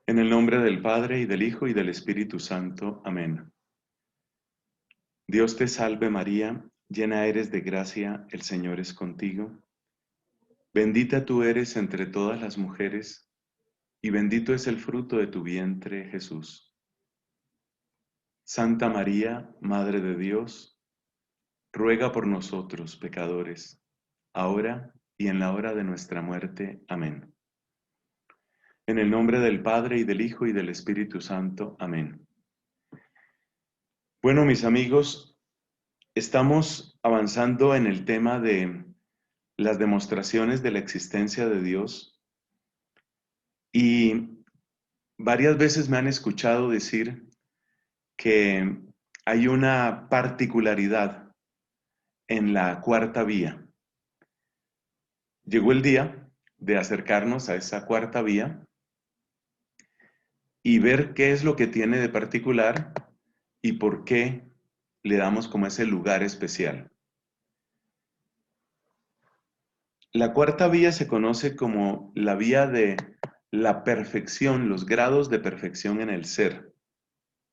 En el nombre del Padre, y del Hijo, y del Espíritu Santo. Amén. Dios te salve María, llena eres de gracia, el Señor es contigo. Bendita tú eres entre todas las mujeres, y bendito es el fruto de tu vientre, Jesús. Santa María, Madre de Dios, ruega por nosotros, pecadores, ahora y en la hora de nuestra muerte. Amén. En el nombre del Padre, y del Hijo, y del Espíritu Santo. Amén. Bueno, mis amigos, estamos avanzando en el tema de las demostraciones de la existencia de Dios y varias veces me han escuchado decir que hay una particularidad en la cuarta vía. Llegó el día de acercarnos a esa cuarta vía y ver qué es lo que tiene de particular y por qué le damos como ese lugar especial. La cuarta vía se conoce como la vía de la perfección, los grados de perfección en el ser.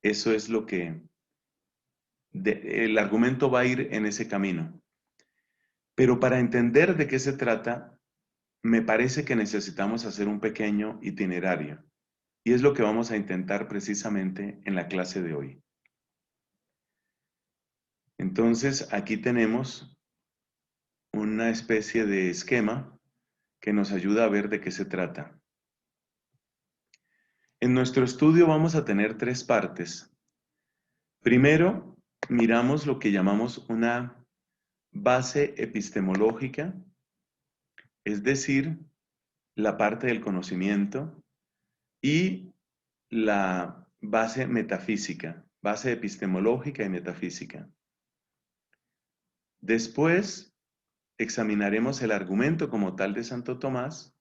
Eso es lo que el argumento va a ir en ese camino. Pero para entender de qué se trata, me parece que necesitamos hacer un pequeño itinerario. Y es lo que vamos a intentar precisamente en la clase de hoy. Entonces, aquí tenemos una especie de esquema que nos ayuda a ver de qué se trata. En nuestro estudio vamos a tener tres partes. Primero, miramos lo que llamamos una base epistemológica, es decir, la parte del conocimiento, y la base metafísica, base epistemológica y metafísica. Después, examinaremos el argumento como tal de Santo Tomás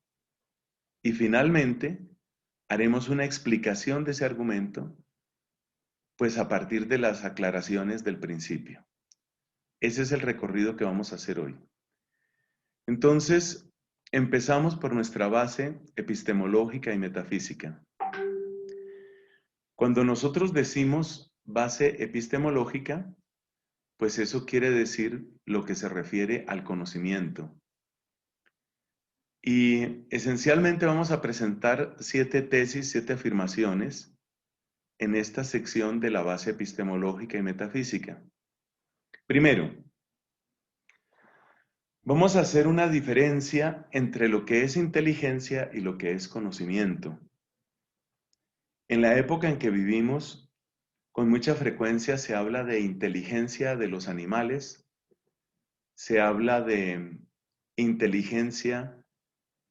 y finalmente haremos una explicación de ese argumento, pues a partir de las aclaraciones del principio. Ese es el recorrido que vamos a hacer hoy. Entonces, empezamos por nuestra base epistemológica y metafísica. Cuando nosotros decimos base epistemológica, pues eso quiere decir lo que se refiere al conocimiento. Y esencialmente vamos a presentar 7 tesis, 7 afirmaciones en esta sección de la base epistemológica y metafísica. Primero, vamos a hacer una diferencia entre lo que es inteligencia y lo que es conocimiento. En la época en que vivimos, con mucha frecuencia se habla de inteligencia de los animales, se habla de inteligencia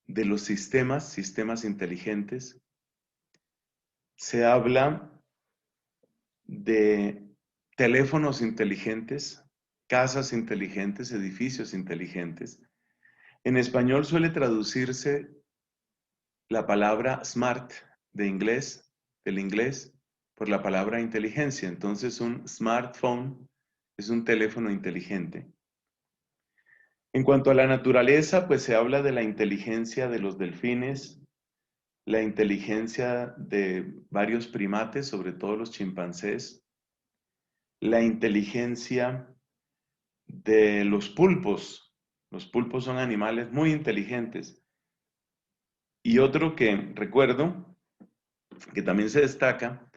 de los sistemas inteligentes, se habla de teléfonos inteligentes, casas inteligentes, edificios inteligentes. En español suele traducirse la palabra smart del inglés, por la palabra inteligencia. Entonces un smartphone es un teléfono inteligente. En cuanto a la naturaleza, pues se habla de la inteligencia de los delfines, la inteligencia de varios primates, sobre todo los chimpancés, la inteligencia de los pulpos. Los pulpos son animales muy inteligentes. Y otro que recuerdo, que también se destaca,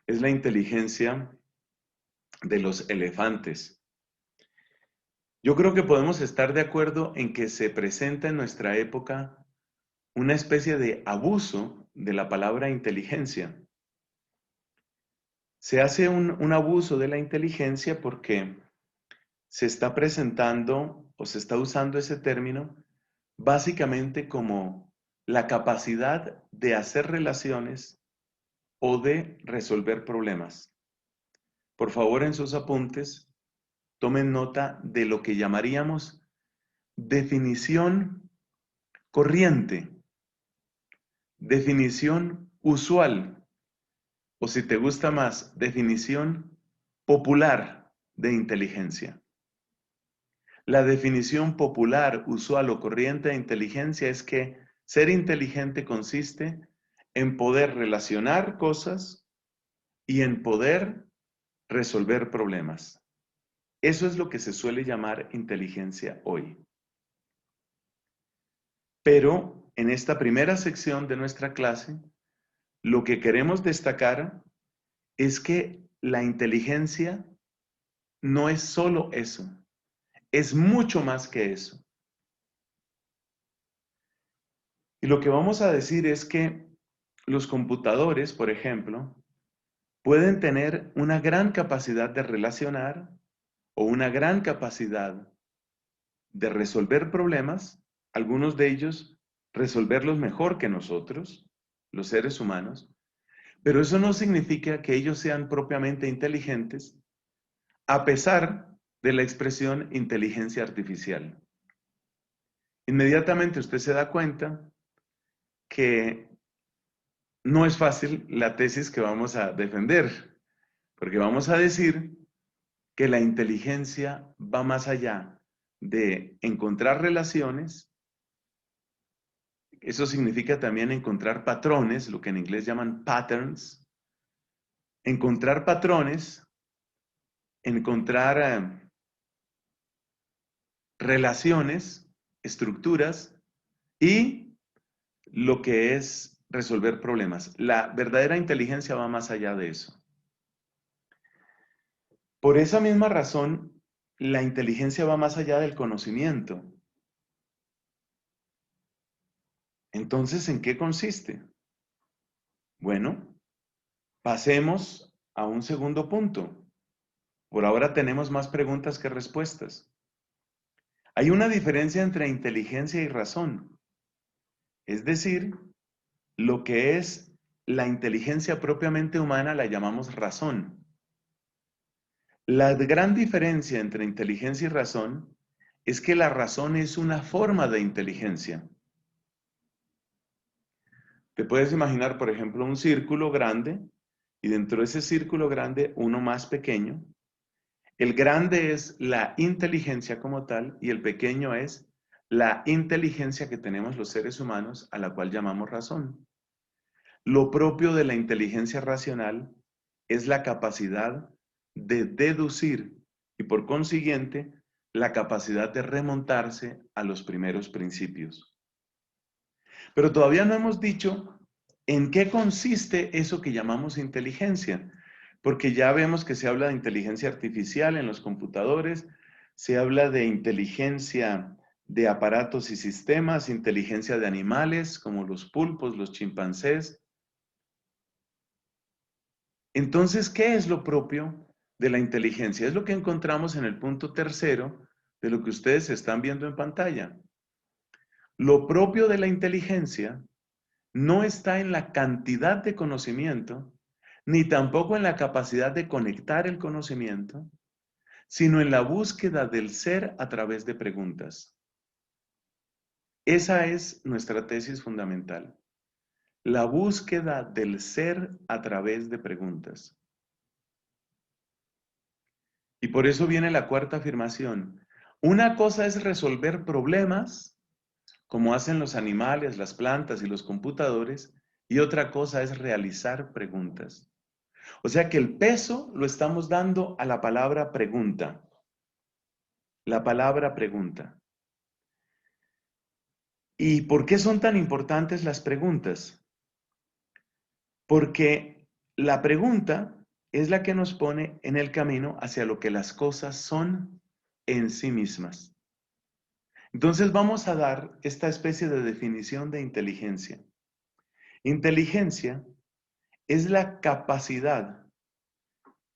es la inteligencia de los elefantes. Yo creo que podemos estar de acuerdo en que se presenta en nuestra época una especie de abuso de la palabra inteligencia. Se hace un abuso de la inteligencia porque se está presentando o se está usando ese término básicamente como la capacidad de hacer relaciones o de resolver problemas. Por favor, en sus apuntes, tomen nota de lo que llamaríamos definición corriente, definición usual, o si te gusta más, definición popular de inteligencia. La definición popular, usual o corriente de inteligencia es que ser inteligente consiste en poder relacionar cosas y en poder resolver problemas. Eso es lo que se suele llamar inteligencia hoy. Pero en esta primera sección de nuestra clase, lo que queremos destacar es que la inteligencia no es solo eso, es mucho más que eso. Y lo que vamos a decir es que los computadores, por ejemplo, pueden tener una gran capacidad de relacionar o una gran capacidad de resolver problemas, algunos de ellos resolverlos mejor que nosotros, los seres humanos, pero eso no significa que ellos sean propiamente inteligentes, a pesar de la expresión inteligencia artificial. Inmediatamente usted se da cuenta que no es fácil la tesis que vamos a defender, porque vamos a decir que la inteligencia va más allá de encontrar relaciones. Eso significa también encontrar patrones, lo que en inglés llaman patterns. Encontrar patrones, encontrar relaciones, estructuras y lo que es resolver problemas. La verdadera inteligencia va más allá de eso. Por esa misma razón, la inteligencia va más allá del conocimiento. Entonces, ¿en qué consiste? Bueno, pasemos a un segundo punto. Por ahora tenemos más preguntas que respuestas. Hay una diferencia entre inteligencia y razón. Es decir, lo que es la inteligencia propiamente humana la llamamos razón. La gran diferencia entre inteligencia y razón es que la razón es una forma de inteligencia. Te puedes imaginar, por ejemplo, un círculo grande y dentro de ese círculo grande uno más pequeño. El grande es la inteligencia como tal y el pequeño es la inteligencia que tenemos los seres humanos a la cual llamamos razón. Lo propio de la inteligencia racional es la capacidad de deducir y por consiguiente la capacidad de remontarse a los primeros principios. Pero todavía no hemos dicho en qué consiste eso que llamamos inteligencia, porque ya vemos que se habla de inteligencia artificial en los computadores, se habla de inteligencia de aparatos y sistemas, inteligencia de animales como los pulpos, los chimpancés. Entonces, ¿qué es lo propio de la inteligencia? Es lo que encontramos en el punto tercero de lo que ustedes están viendo en pantalla. Lo propio de la inteligencia no está en la cantidad de conocimiento, ni tampoco en la capacidad de conectar el conocimiento, sino en la búsqueda del ser a través de preguntas. Esa es nuestra tesis fundamental. La búsqueda del ser a través de preguntas. Y por eso viene la cuarta afirmación. Una cosa es resolver problemas, como hacen los animales, las plantas y los computadores, y otra cosa es realizar preguntas. O sea que el peso lo estamos dando a la palabra pregunta. La palabra pregunta. ¿Y por qué son tan importantes las preguntas? Porque la pregunta es la que nos pone en el camino hacia lo que las cosas son en sí mismas. Entonces vamos a dar esta especie de definición de inteligencia. Inteligencia es la capacidad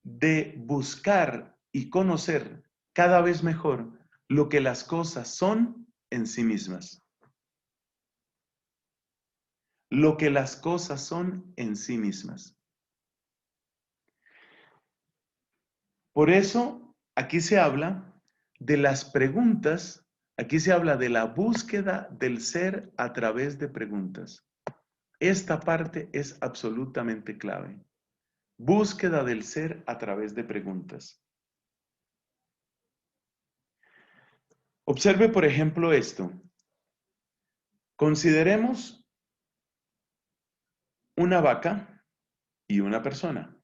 de buscar y conocer cada vez mejor lo que las cosas son en sí mismas. Lo que las cosas son en sí mismas. Por eso, aquí se habla de las preguntas, aquí se habla de la búsqueda del ser a través de preguntas. Esta parte es absolutamente clave. Búsqueda del ser a través de preguntas. Observe, por ejemplo, esto. Consideremos una vaca y una persona.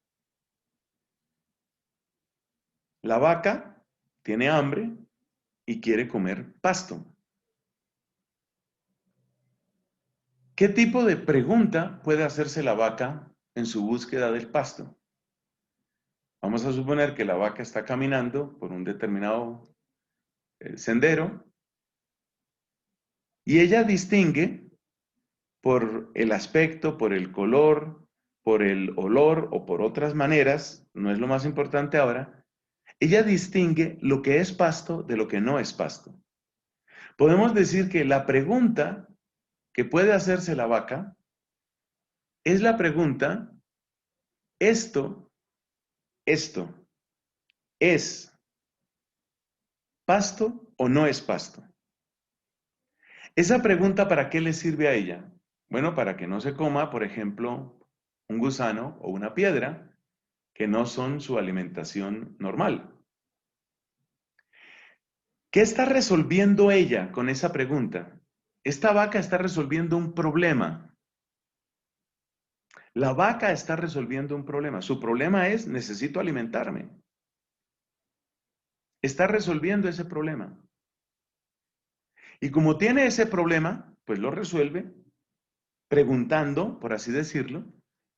La vaca tiene hambre y quiere comer pasto. ¿Qué tipo de pregunta puede hacerse la vaca en su búsqueda del pasto? Vamos a suponer que la vaca está caminando por un determinado sendero y ella distingue por el aspecto, por el color, por el olor o por otras maneras, no es lo más importante ahora, ella distingue lo que es pasto de lo que no es pasto. Podemos decir que la pregunta que puede hacerse la vaca es la pregunta, esto, ¿es pasto o no es pasto? Esa pregunta, ¿para qué le sirve a ella? Bueno, para que no se coma, por ejemplo, un gusano o una piedra, que no son su alimentación normal. ¿Qué está resolviendo ella con esa pregunta? Esta vaca está resolviendo un problema. La vaca está resolviendo un problema. Su problema es, necesito alimentarme. Está resolviendo ese problema. Y como tiene ese problema, pues lo resuelve preguntando, por así decirlo,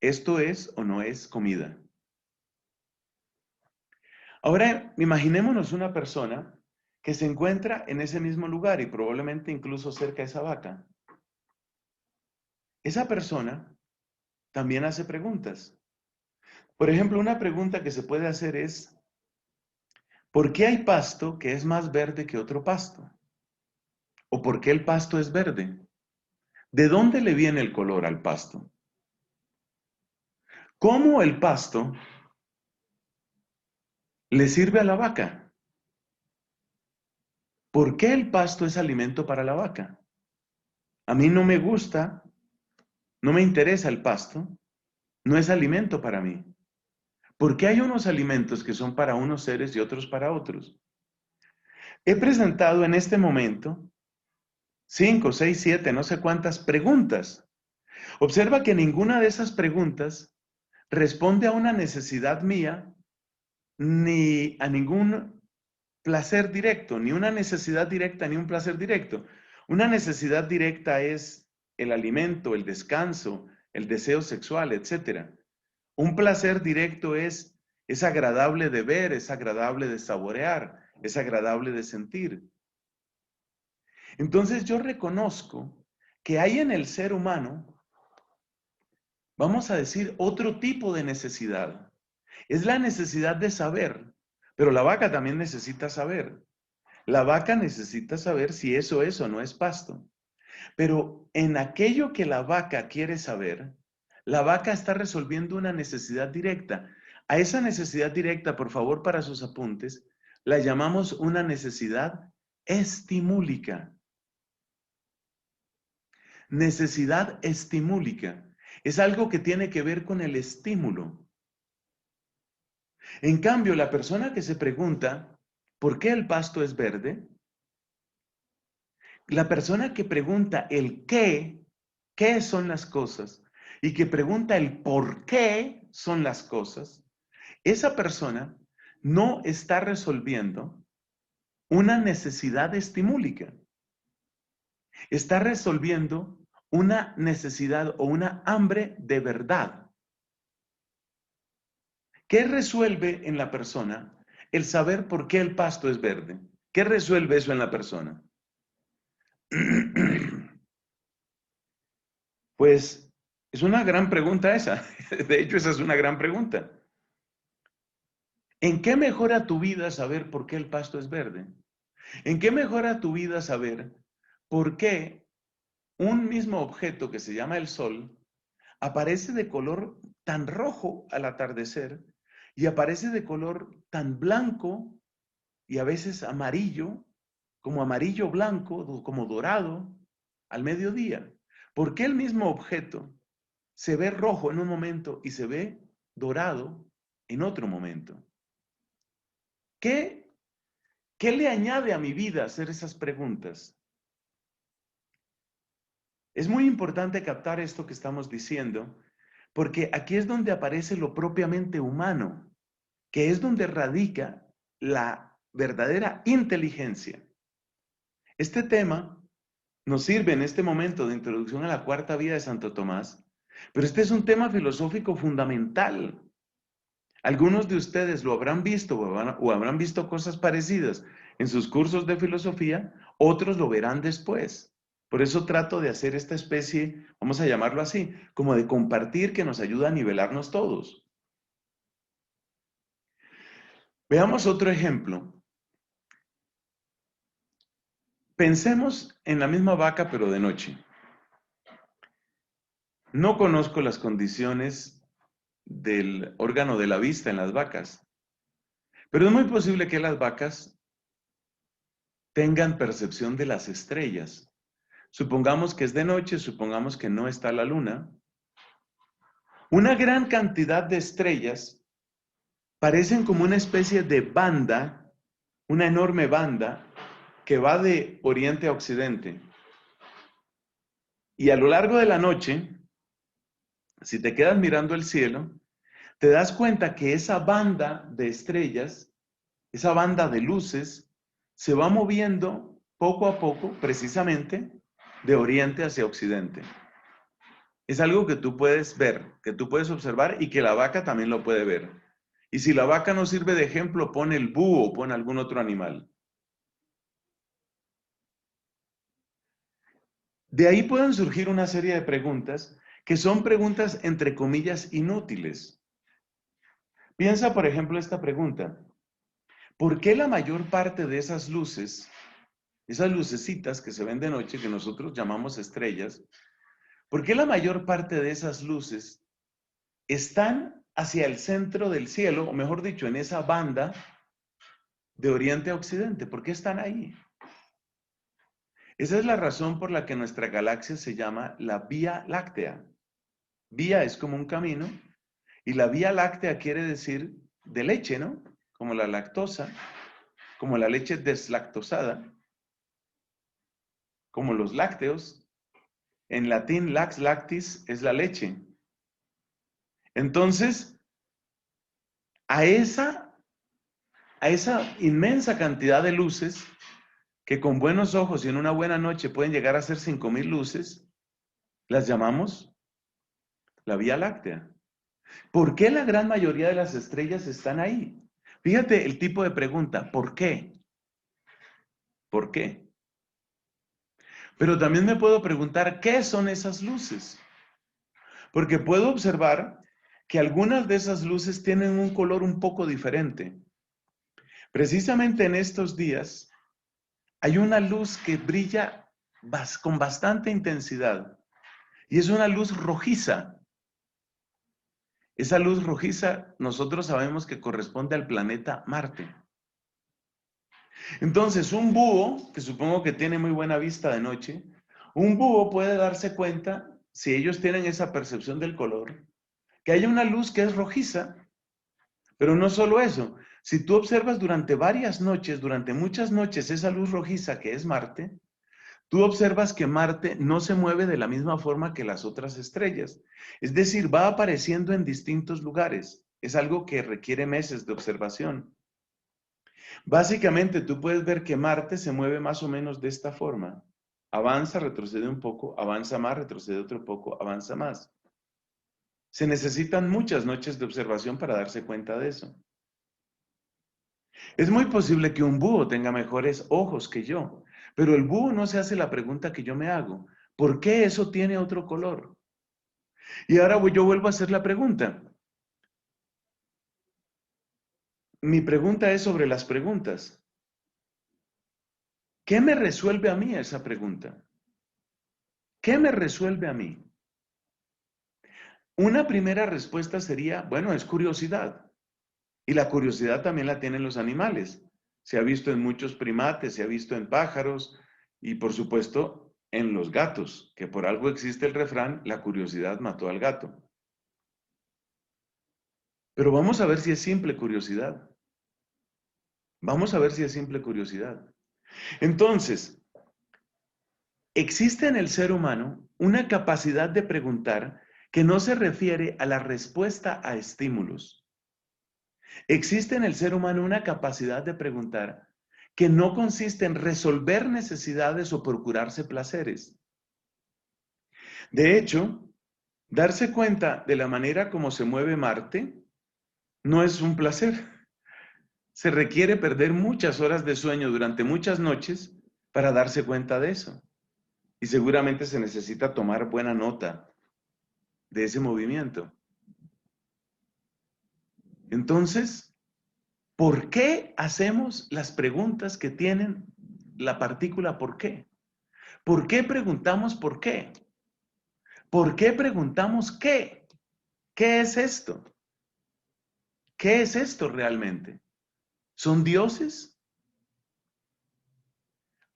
¿esto es o no es comida? Ahora, imaginémonos una persona que se encuentra en ese mismo lugar y probablemente incluso cerca de esa vaca. Esa persona también hace preguntas. Por ejemplo, una pregunta que se puede hacer es, ¿por qué hay pasto que es más verde que otro pasto? ¿O por qué el pasto es verde? ¿De dónde le viene el color al pasto? ¿Cómo el pasto le sirve a la vaca? ¿Por qué el pasto es alimento para la vaca? A mí no me gusta, no me interesa el pasto, no es alimento para mí. ¿Por qué hay unos alimentos que son para unos seres y otros para otros? He presentado en este momento 5, 6, 7, no sé cuántas preguntas. Observa que ninguna de esas preguntas responde a una necesidad mía ni a ningún placer directo, ni una necesidad directa ni un placer directo. Una necesidad directa es el alimento, el descanso, el deseo sexual, etc. Un placer directo es agradable de ver, es agradable de saborear, es agradable de sentir. Entonces yo reconozco que hay en el ser humano, vamos a decir, otro tipo de necesidad. Es la necesidad de saber, pero la vaca también necesita saber. La vaca necesita saber si eso es o no es pasto. Pero en aquello que la vaca quiere saber, la vaca está resolviendo una necesidad directa. A esa necesidad directa, por favor, para sus apuntes, la llamamos una necesidad estimúlica. Necesidad estimúlica. Es algo que tiene que ver con el estímulo. En cambio, la persona que se pregunta, ¿por qué el pasto es verde? La persona que pregunta el qué son las cosas, y que pregunta el por qué son las cosas, esa persona no está resolviendo una necesidad estimúlica. Está resolviendo una necesidad o una hambre de verdad. ¿Qué resuelve en la persona el saber por qué el pasto es verde? ¿Qué resuelve eso en la persona? Pues es una gran pregunta esa. De hecho, esa es una gran pregunta. ¿En qué mejora tu vida saber por qué el pasto es verde? ¿En qué mejora tu vida saber por qué un mismo objeto que se llama el sol aparece de color tan rojo al atardecer y aparece de color tan blanco y a veces amarillo, como amarillo blanco, como dorado, al mediodía? ¿Por qué el mismo objeto se ve rojo en un momento y se ve dorado en otro momento? ¿Qué, qué le añade a mi vida hacer esas preguntas? Es muy importante captar esto que estamos diciendo, porque aquí es donde aparece lo propiamente humano, que es donde radica la verdadera inteligencia. Este tema nos sirve en este momento de introducción a la cuarta vida de Santo Tomás, pero este es un tema filosófico fundamental. Algunos de ustedes lo habrán visto o habrán visto cosas parecidas en sus cursos de filosofía, otros lo verán después. Por eso trato de hacer esta especie, vamos a llamarlo así, como de compartir que nos ayuda a nivelarnos todos. Veamos otro ejemplo. Pensemos en la misma vaca pero de noche. No conozco las condiciones del órgano de la vista en las vacas, pero es muy posible que las vacas tengan percepción de las estrellas. Supongamos que es de noche, supongamos que no está la luna. Una gran cantidad de estrellas parecen como una especie de banda, una enorme banda que va de oriente a occidente. Y a lo largo de la noche, si te quedas mirando el cielo, te das cuenta que esa banda de estrellas, esa banda de luces, se va moviendo poco a poco, precisamente, de oriente hacia occidente. Es algo que tú puedes ver, que tú puedes observar y que la vaca también lo puede ver. Y si la vaca no sirve de ejemplo, pon el búho o pon algún otro animal. De ahí pueden surgir una serie de preguntas que son preguntas entre comillas inútiles. Piensa, por ejemplo, esta pregunta. ¿Por qué la mayor parte de esas luces, esas lucecitas que se ven de noche, que nosotros llamamos estrellas, por qué la mayor parte de esas luces están hacia el centro del cielo, o mejor dicho, en esa banda de oriente a occidente? ¿Por qué están ahí? Esa es la razón por la que nuestra galaxia se llama la Vía Láctea. Vía es como un camino y la Vía Láctea quiere decir de leche, ¿no? Como la lactosa, como la leche deslactosada, como los lácteos. En latín, lax lactis es la leche. Entonces, a esa inmensa cantidad de luces, que con buenos ojos y en una buena noche pueden llegar a ser 5,000 luces, las llamamos la Vía Láctea. ¿Por qué la gran mayoría de las estrellas están ahí? Fíjate el tipo de pregunta, ¿por qué? ¿Por qué? Pero también me puedo preguntar, ¿qué son esas luces? Porque puedo observar que algunas de esas luces tienen un color un poco diferente. Precisamente en estos días hay una luz que brilla con bastante intensidad y es una luz rojiza. Esa luz rojiza nosotros sabemos que corresponde al planeta Marte. Entonces, un búho, que supongo que tiene muy buena vista de noche, un búho puede darse cuenta, si ellos tienen esa percepción del color, que hay una luz que es rojiza, pero no solo eso. Si tú observas durante varias noches, durante muchas noches, esa luz rojiza que es Marte, tú observas que Marte no se mueve de la misma forma que las otras estrellas. Es decir, va apareciendo en distintos lugares. Es algo que requiere meses de observación. Básicamente, tú puedes ver que Marte se mueve más o menos de esta forma. Avanza, retrocede un poco, avanza más, retrocede otro poco, avanza más. Se necesitan muchas noches de observación para darse cuenta de eso. Es muy posible que un búho tenga mejores ojos que yo, pero el búho no se hace la pregunta que yo me hago. ¿Por qué eso tiene otro color? Y ahora yo vuelvo a hacer la pregunta. Mi pregunta es sobre las preguntas. ¿Qué me resuelve a mí esa pregunta? ¿Qué me resuelve a mí? Una primera respuesta sería, bueno, es curiosidad. Y la curiosidad también la tienen los animales. Se ha visto en muchos primates, se ha visto en pájaros y por supuesto en los gatos, que por algo existe el refrán, la curiosidad mató al gato. Pero vamos a ver si es simple curiosidad. Vamos a ver si es simple curiosidad. Entonces, existe en el ser humano una capacidad de preguntar que no se refiere a la respuesta a estímulos. Existe en el ser humano una capacidad de preguntar que no consiste en resolver necesidades o procurarse placeres. De hecho, darse cuenta de la manera como se mueve Marte no es un placer. Se requiere perder muchas horas de sueño durante muchas noches para darse cuenta de eso. Y seguramente se necesita tomar buena nota de ese movimiento. Entonces, ¿por qué hacemos las preguntas que tienen la partícula por qué? ¿Por qué preguntamos por qué? ¿Por qué preguntamos qué? ¿Qué es esto? ¿Qué es esto realmente? ¿Son dioses?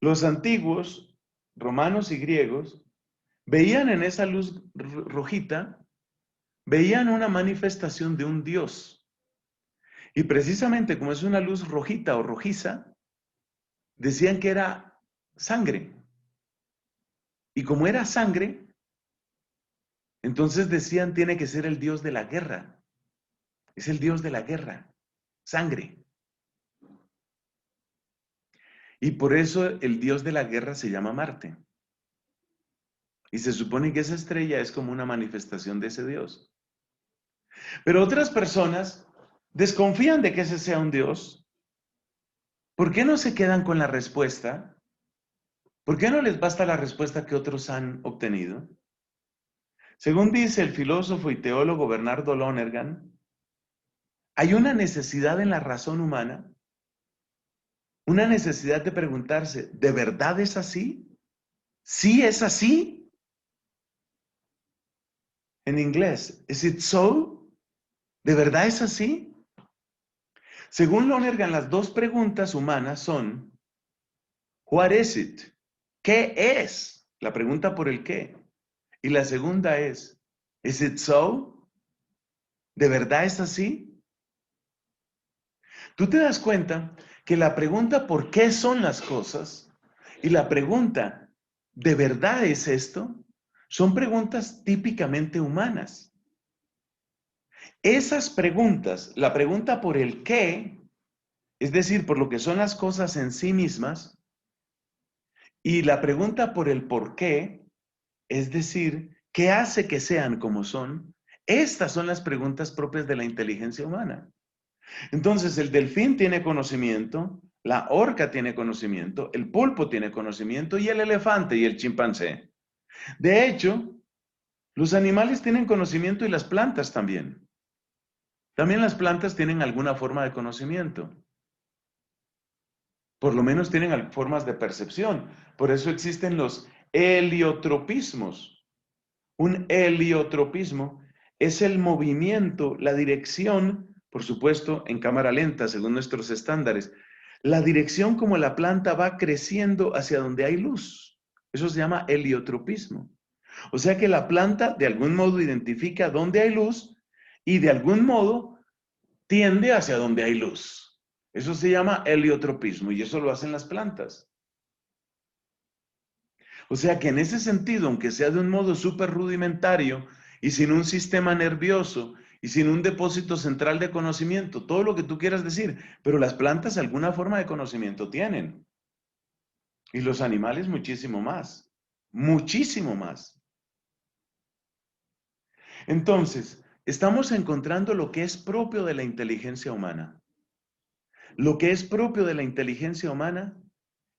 Los antiguos, romanos y griegos, veían en esa luz rojita, veían una manifestación de un dios. Y precisamente como es una luz rojita o rojiza, decían que era sangre. Y como era sangre, entonces decían tiene que ser el dios de la guerra. Es el dios de la guerra, sangre. Y por eso el dios de la guerra se llama Marte. Y se supone que esa estrella es como una manifestación de ese dios. Pero otras personas desconfían de que ese sea un dios. ¿Por qué no se quedan con la respuesta? ¿Por qué no les basta la respuesta que otros han obtenido? Según dice el filósofo y teólogo Bernardo Lonergan, hay una necesidad en la razón humana, una necesidad de preguntarse, ¿de verdad es así? ¿Sí es así? En inglés, ¿is it so? ¿De verdad es así? Según Lonergan, las dos preguntas humanas son, ¿what is it? ¿Qué es? La pregunta por el qué. Y la segunda es, ¿is it so? ¿De verdad es así? Tú te das cuenta que la pregunta ¿por qué son las cosas? Y la pregunta ¿de verdad es esto? Son preguntas típicamente humanas. Esas preguntas, la pregunta por el qué, es decir, por lo que son las cosas en sí mismas, y la pregunta por el por qué, es decir, ¿qué hace que sean como son? Estas son las preguntas propias de la inteligencia humana. Entonces, el delfín tiene conocimiento, la orca tiene conocimiento, el pulpo tiene conocimiento y el elefante y el chimpancé. De hecho, los animales tienen conocimiento y las plantas también. También las plantas tienen alguna forma de conocimiento. Por lo menos tienen formas de percepción. Por eso existen los heliotropismos. Un heliotropismo es el movimiento, la dirección, por supuesto, en cámara lenta, según nuestros estándares, la dirección como la planta va creciendo hacia donde hay luz. Eso se llama heliotropismo. O sea que la planta de algún modo identifica dónde hay luz y de algún modo tiende hacia donde hay luz. Eso se llama heliotropismo y eso lo hacen las plantas. O sea que en ese sentido, aunque sea de un modo súper rudimentario y sin un sistema nervioso y sin un depósito central de conocimiento, todo lo que tú quieras decir, pero las plantas alguna forma de conocimiento tienen. Y los animales muchísimo más. Muchísimo más. Entonces, estamos encontrando lo que es propio de la inteligencia humana. Lo que es propio de la inteligencia humana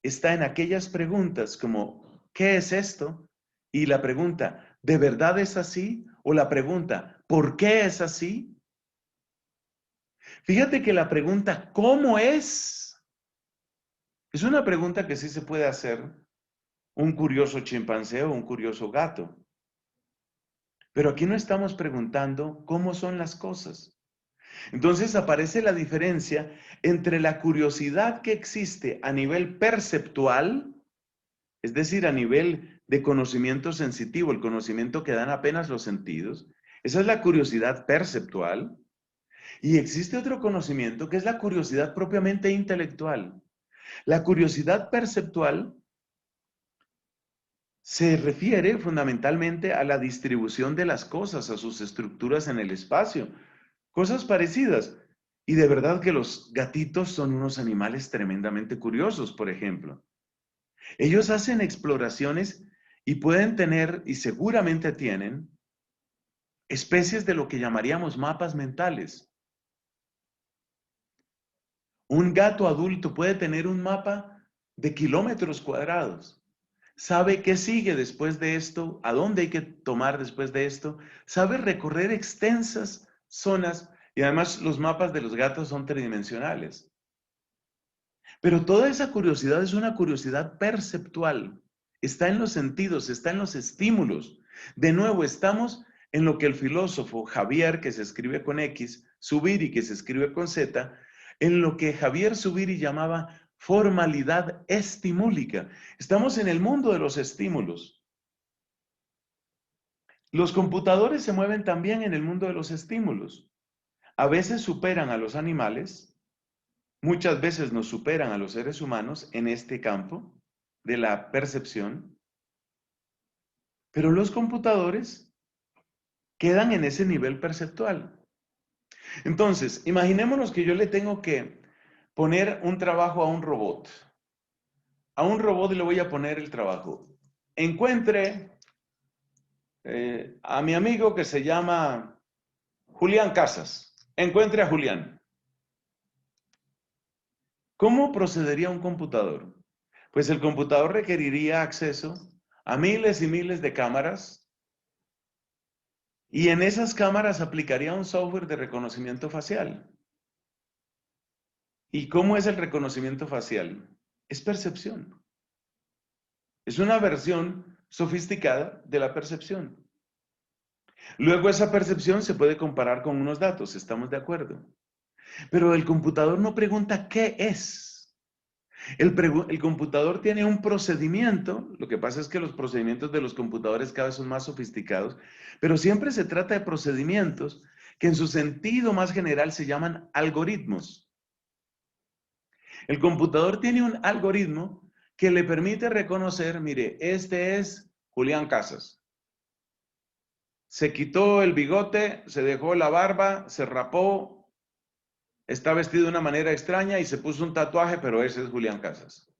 está en aquellas preguntas como, ¿qué es esto? Y la pregunta, ¿de verdad es así? O la pregunta, ¿por qué es así? Fíjate que la pregunta, ¿cómo es? Es una pregunta que sí se puede hacer un curioso chimpancé o un curioso gato. Pero aquí no estamos preguntando cómo son las cosas. Entonces aparece la diferencia entre la curiosidad que existe a nivel perceptual, es decir, a nivel de conocimiento sensitivo, el conocimiento que dan apenas los sentidos. Esa es la curiosidad perceptual. Y existe otro conocimiento que es la curiosidad propiamente intelectual. La curiosidad perceptual se refiere fundamentalmente a la distribución de las cosas, a sus estructuras en el espacio, cosas parecidas. Y de verdad que los gatitos son unos animales tremendamente curiosos, por ejemplo. Ellos hacen exploraciones y pueden tener, y seguramente tienen, especies de lo que llamaríamos mapas mentales. Un gato adulto puede tener un mapa de kilómetros cuadrados. Sabe qué sigue después de esto, a dónde hay que tomar después de esto. Sabe recorrer extensas zonas y además los mapas de los gatos son tridimensionales. Pero toda esa curiosidad es una curiosidad perceptual. Está en los sentidos, está en los estímulos. De nuevo, estamos en lo que el filósofo Javier, que se escribe con X, Zubiri, que se escribe con Z, en lo que Javier Zubiri llamaba formalidad estimúlica. Estamos en el mundo de los estímulos. Los computadores se mueven también en el mundo de los estímulos. A veces superan a los animales, muchas veces nos superan a los seres humanos en este campo de la percepción, pero los computadores quedan en ese nivel perceptual. Entonces, imaginémonos que yo le tengo que poner un trabajo a un robot. A un robot le voy a poner el trabajo. Encuentre a mi amigo que se llama Julián Casas. Encuentre a Julián. ¿Cómo procedería un computador? Pues el computador requeriría acceso a miles y miles de cámaras y en esas cámaras aplicaría un software de reconocimiento facial. ¿Y cómo es el reconocimiento facial? Es percepción. Es una versión sofisticada de la percepción. Luego esa percepción se puede comparar con unos datos, estamos de acuerdo. Pero el computador no pregunta qué es. El computador tiene un procedimiento, lo que pasa es que los procedimientos de los computadores cada vez son más sofisticados, pero siempre se trata de procedimientos que en su sentido más general se llaman algoritmos. El computador tiene un algoritmo que le permite reconocer, mire, este es Julián Casas. Se quitó el bigote, se dejó la barba, se rapó, está vestido de una manera extraña y se puso un tatuaje, pero ese es Julián Casas.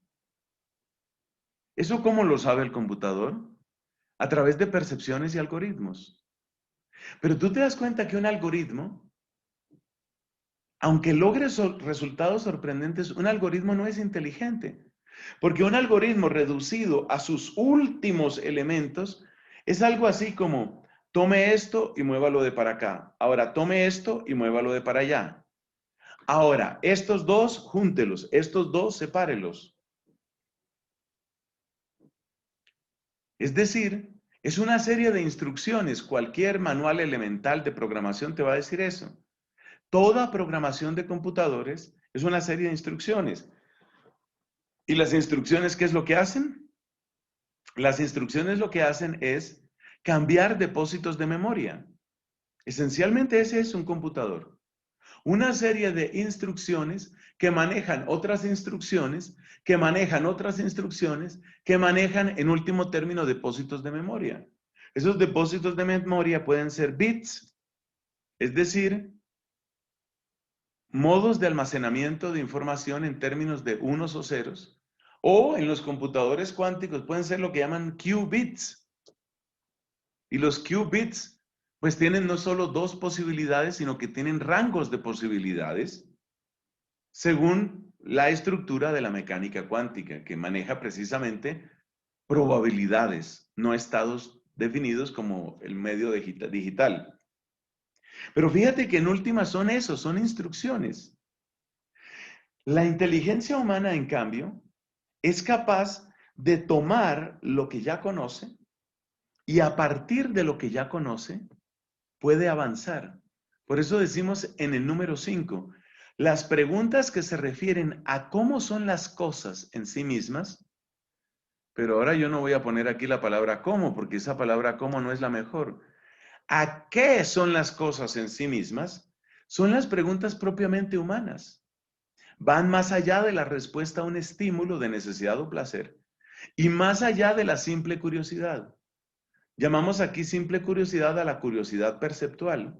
¿Eso cómo lo sabe el computador? A través de percepciones y algoritmos. Pero tú te das cuenta que un algoritmo, aunque logre resultados sorprendentes, un algoritmo no es inteligente. Porque un algoritmo reducido a sus últimos elementos es algo así como, tome esto y muévalo de para acá. Ahora tome esto y muévalo de para allá. Ahora, estos dos, júntelos. Estos dos, sepárelos. Es decir, es una serie de instrucciones. Cualquier manual elemental de programación te va a decir eso. Toda programación de computadores es una serie de instrucciones. ¿Y las instrucciones qué es lo que hacen? Las instrucciones lo que hacen es cambiar depósitos de memoria. Esencialmente ese es un computador. Una serie de instrucciones que manejan otras instrucciones, que manejan otras instrucciones, que manejan en último término depósitos de memoria. Esos depósitos de memoria pueden ser bits, es decir, modos de almacenamiento de información en términos de unos o ceros, o en los computadores cuánticos pueden ser lo que llaman qubits. Y los qubits pues tienen no solo dos posibilidades, sino que tienen rangos de posibilidades según la estructura de la mecánica cuántica, que maneja precisamente probabilidades, no estados definidos como el medio digital. Pero fíjate que en última son eso, son instrucciones. La inteligencia humana, en cambio, es capaz de tomar lo que ya conoce y a partir de lo que ya conoce, puede avanzar. Por eso decimos en el número 5, las preguntas que se refieren a cómo son las cosas en sí mismas, pero ahora yo no voy a poner aquí la palabra cómo, porque esa palabra cómo no es la mejor. ¿A qué son las cosas en sí mismas? Son las preguntas propiamente humanas. Van más allá de la respuesta a un estímulo de necesidad o placer Y más allá de la simple curiosidad. Llamamos aquí simple curiosidad a la curiosidad perceptual,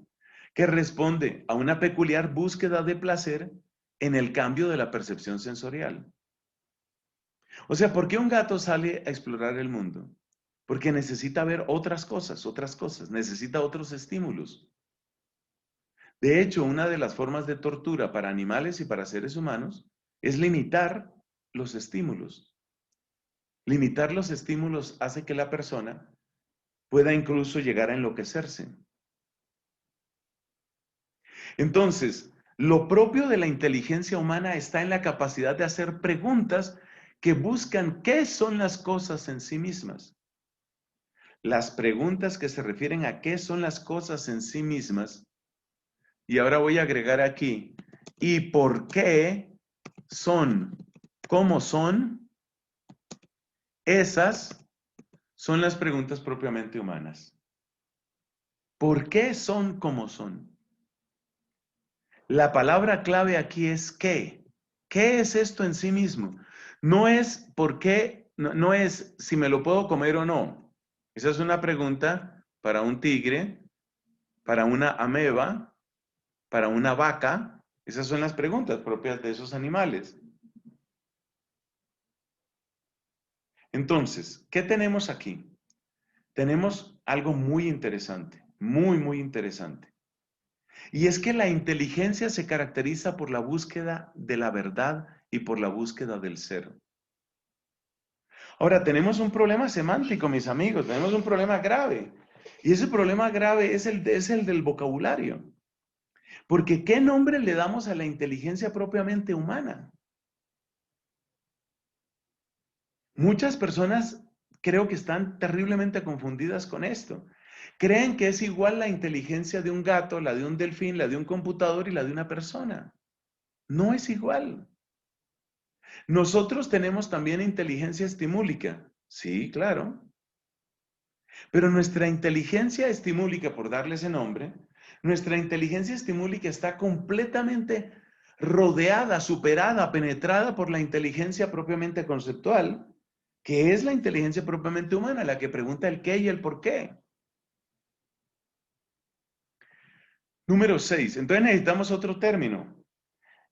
que responde a una peculiar búsqueda de placer en el cambio de la percepción sensorial. O sea, ¿por qué un gato sale a explorar el mundo? Porque necesita ver otras cosas, necesita otros estímulos. De hecho, una de las formas de tortura para animales y para seres humanos es limitar los estímulos. Limitar los estímulos hace que la persona pueda incluso llegar a enloquecerse. Entonces, lo propio de la inteligencia humana está en la capacidad de hacer preguntas que buscan qué son las cosas en sí mismas. Las preguntas que se refieren a qué son las cosas en sí mismas, y ahora voy a agregar aquí, y por qué son como son, esas son las preguntas propiamente humanas. ¿Por qué son como son? La palabra clave aquí es qué. ¿Qué es esto en sí mismo? No es por qué, no es si me lo puedo comer o no. Esa es una pregunta para un tigre, para una ameba, para una vaca. Esas son las preguntas propias de esos animales. Entonces, ¿qué tenemos aquí? Tenemos algo muy interesante, muy interesante. Y es que la inteligencia se caracteriza por la búsqueda de la verdad y por la búsqueda del ser. Ahora, tenemos un problema semántico, mis amigos, tenemos un problema grave. Y ese problema grave es el del vocabulario. Porque ¿qué nombre le damos a la inteligencia propiamente humana? Muchas personas creo que están terriblemente confundidas con esto. Creen que es igual la inteligencia de un gato, la de un delfín, la de un computador y la de una persona. No es igual. Nosotros tenemos también inteligencia estimúlica. Sí, claro. Pero nuestra inteligencia estimúlica, por darle ese nombre, nuestra inteligencia estimúlica está completamente rodeada, superada, penetrada por la inteligencia propiamente conceptual, que es la inteligencia propiamente humana, la que pregunta el qué y el por qué. Número 6. Entonces necesitamos otro término.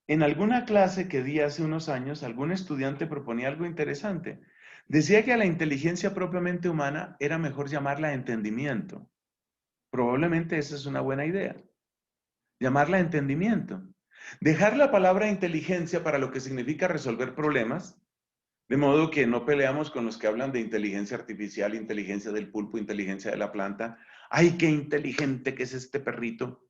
En alguna clase que di hace unos años, algún estudiante proponía algo interesante. Decía que a la inteligencia propiamente humana era mejor llamarla entendimiento. Probablemente esa es una buena idea. Llamarla entendimiento. Dejar la palabra inteligencia para lo que significa resolver problemas, de modo que no peleamos con los que hablan de inteligencia artificial, inteligencia del pulpo, inteligencia de la planta. ¡Ay, qué inteligente que es este perrito!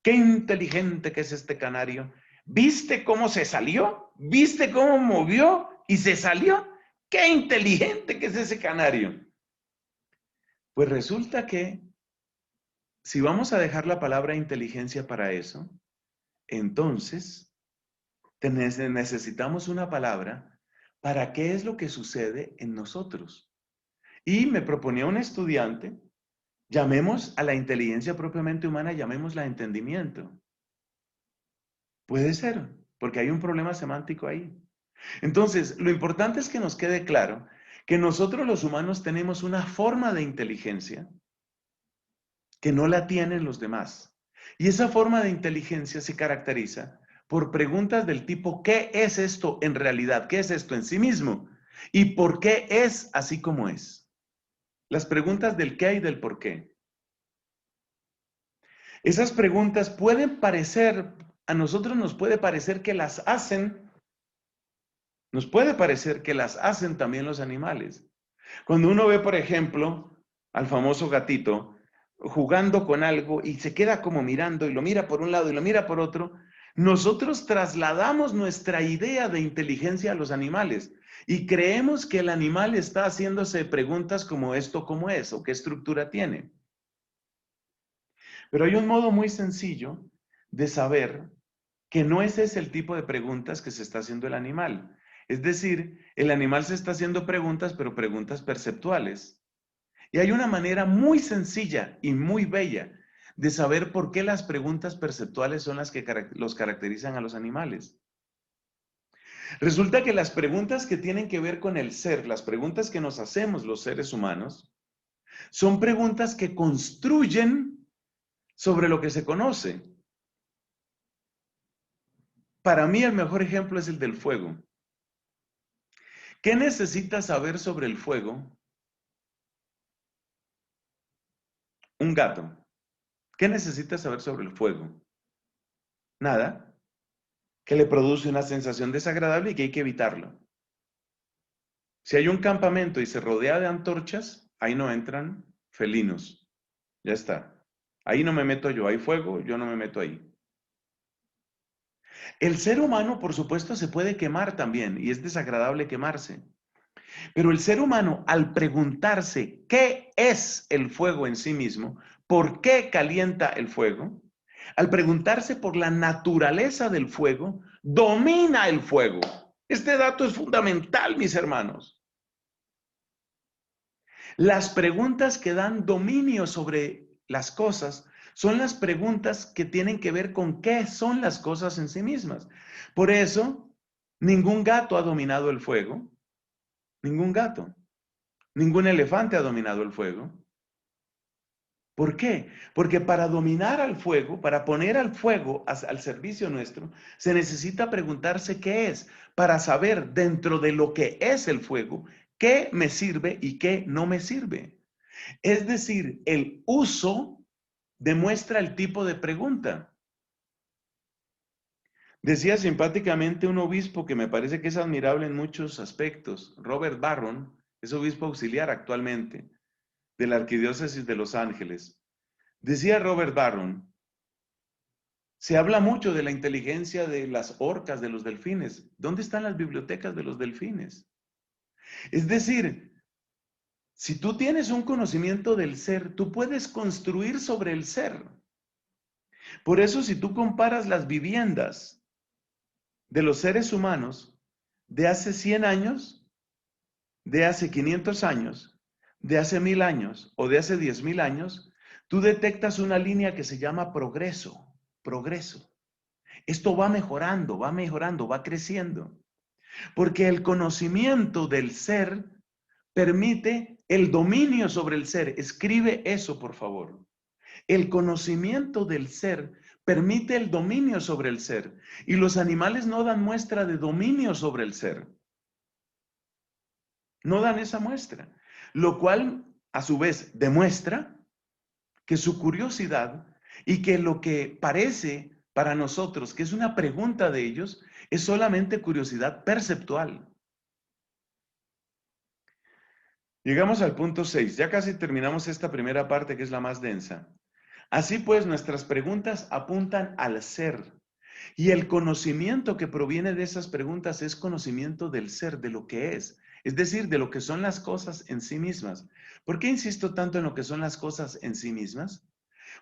¡Qué inteligente que es este canario! ¿Viste cómo se salió? ¿Viste cómo movió y se salió? ¡Qué inteligente que es ese canario! Pues resulta que si vamos a dejar la palabra inteligencia para eso, entonces necesitamos una palabra para qué es lo que sucede en nosotros. Y me proponía un estudiante, llamemos a la inteligencia propiamente humana, llamémosla entendimiento. Puede ser, porque hay un problema semántico ahí. Entonces, lo importante es que nos quede claro que nosotros los humanos tenemos una forma de inteligencia que no la tienen los demás. Y esa forma de inteligencia se caracteriza por preguntas del tipo, ¿qué es esto en realidad? ¿Qué es esto en sí mismo? ¿Y por qué es así como es? Las preguntas del qué y del por qué. Esas preguntas pueden parecer, a nosotros nos puede parecer que las hacen, nos puede parecer que las hacen también los animales. Cuando uno ve, por ejemplo, al famoso gatito jugando con algo y se queda como mirando y lo mira por un lado y lo mira por otro, nosotros trasladamos nuestra idea de inteligencia a los animales y creemos que el animal está haciéndose preguntas como esto, cómo es o qué estructura tiene. Pero hay un modo muy sencillo de saber que no ese es el tipo de preguntas que se está haciendo el animal. Es decir, el animal se está haciendo preguntas, pero preguntas perceptuales. Y hay una manera muy sencilla y muy bella de saber por qué las preguntas perceptuales son las que los caracterizan a los animales. Resulta que las preguntas que tienen que ver con el ser, las preguntas que nos hacemos los seres humanos, son preguntas que construyen sobre lo que se conoce. Para mí el mejor ejemplo es el del fuego. ¿Qué necesitas saber sobre el fuego? Un gato. ¿Qué necesitas saber sobre el fuego? Nada. Que le produce una sensación desagradable y que hay que evitarlo. Si hay un campamento y se rodea de antorchas, ahí no entran felinos. Ya está. Ahí no me meto yo. Hay fuego, yo no me meto ahí. El ser humano, por supuesto, se puede quemar también y es desagradable quemarse. Pero el ser humano, al preguntarse qué es el fuego en sí mismo, por qué calienta el fuego, al preguntarse por la naturaleza del fuego, domina el fuego. Este dato es fundamental, mis hermanos. Las preguntas que dan dominio sobre las cosas son las preguntas que tienen que ver con qué son las cosas en sí mismas. Por eso, ningún gato ha dominado el fuego, ningún gato, ningún elefante ha dominado el fuego. ¿Por qué? Porque para dominar al fuego, para poner al fuego al servicio nuestro, se necesita preguntarse qué es, para saber dentro de lo que es el fuego, qué me sirve y qué no me sirve. Es decir, el uso demuestra el tipo de pregunta. Decía simpáticamente un obispo que me parece que es admirable en muchos aspectos, Robert Barron, es obispo auxiliar actualmente de la Arquidiócesis de Los Ángeles. Decía Robert Barron, se habla mucho de la inteligencia de las orcas, de los delfines. ¿Dónde están las bibliotecas de los delfines? Es decir, si tú tienes un conocimiento del ser, tú puedes construir sobre el ser. Por eso, si tú comparas las viviendas de los seres humanos de hace 100 años, de hace 500 años, de hace 1000 años o de hace 10,000 años, tú detectas una línea que se llama progreso, progreso. Esto va mejorando, va creciendo, porque el conocimiento del ser permite el dominio sobre el ser. Escribe eso, por favor. El conocimiento del ser permite el dominio sobre el ser, y los animales no dan muestra de dominio sobre el ser. No dan esa muestra, lo cual a su vez demuestra que su curiosidad y que lo que parece para nosotros que es una pregunta de ellos es solamente curiosidad perceptual. Llegamos al punto 6. Ya casi terminamos esta primera parte que es la más densa. Así pues, nuestras preguntas apuntan al ser. Y el conocimiento que proviene de esas preguntas es conocimiento del ser, de lo que es decir, de lo que son las cosas en sí mismas. ¿Por qué insisto tanto en lo que son las cosas en sí mismas?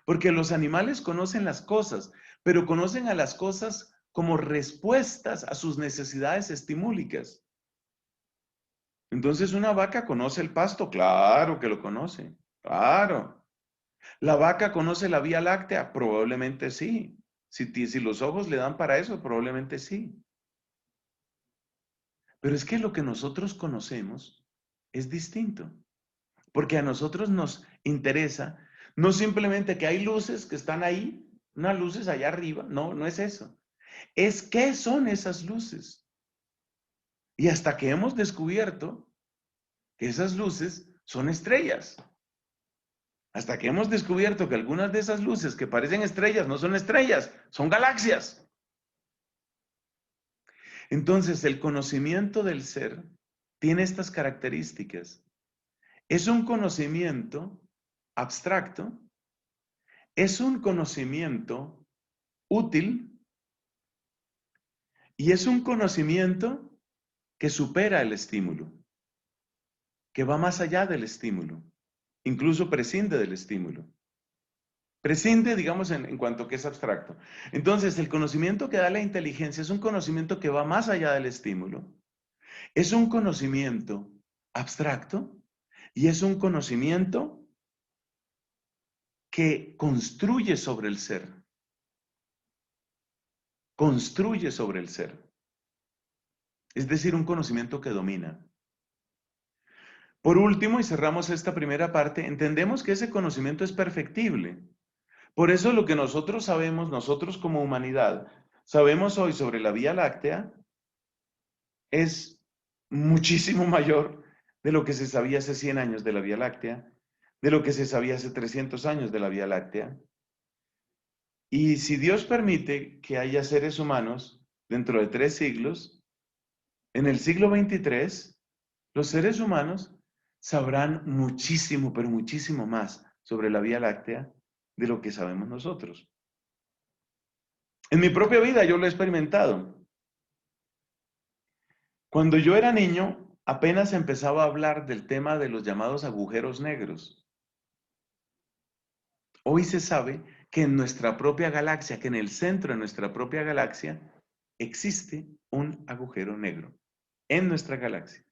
Porque los animales conocen las cosas, pero conocen a las cosas como respuestas a sus necesidades estimúlicas. Entonces, ¿una vaca conoce el pasto? Claro que lo conoce, claro. ¿La vaca conoce la Vía Láctea? Probablemente sí. Si los ojos le dan para eso, probablemente sí. Pero es que lo que nosotros conocemos es distinto, porque a nosotros nos interesa no simplemente que hay luces que están ahí, unas luces allá arriba, no, no es eso. Es qué son esas luces. Y hasta que hemos descubierto que esas luces son estrellas. Hasta que hemos descubierto que algunas de esas luces que parecen estrellas no son estrellas, son galaxias. Entonces, el conocimiento del ser tiene estas características. Es un conocimiento abstracto, es un conocimiento útil y es un conocimiento que supera el estímulo, que va más allá del estímulo, incluso prescinde del estímulo. Prescinde, digamos, en cuanto que es abstracto. Entonces, el conocimiento que da la inteligencia es un conocimiento que va más allá del estímulo. Es un conocimiento abstracto y es un conocimiento que construye sobre el ser. Construye sobre el ser. es decir, un conocimiento que domina. Por último, y cerramos esta primera parte, entendemos que ese conocimiento es perfectible. Por eso lo que nosotros sabemos, nosotros como humanidad, sabemos hoy sobre la Vía Láctea, es muchísimo mayor de lo que se sabía hace 100 años de la Vía Láctea, de lo que se sabía hace 300 años de la Vía Láctea. Y si Dios permite que haya seres humanos dentro de 3 siglos, en el siglo 23, los seres humanos sabrán muchísimo, pero muchísimo más sobre la Vía Láctea de lo que sabemos nosotros. En mi propia vida yo lo he experimentado. Cuando yo era niño, apenas empezaba a hablar del tema de los llamados agujeros negros. Hoy se sabe que en nuestra propia galaxia, que en el centro de nuestra propia galaxia, existe un agujero negro en nuestra galaxia.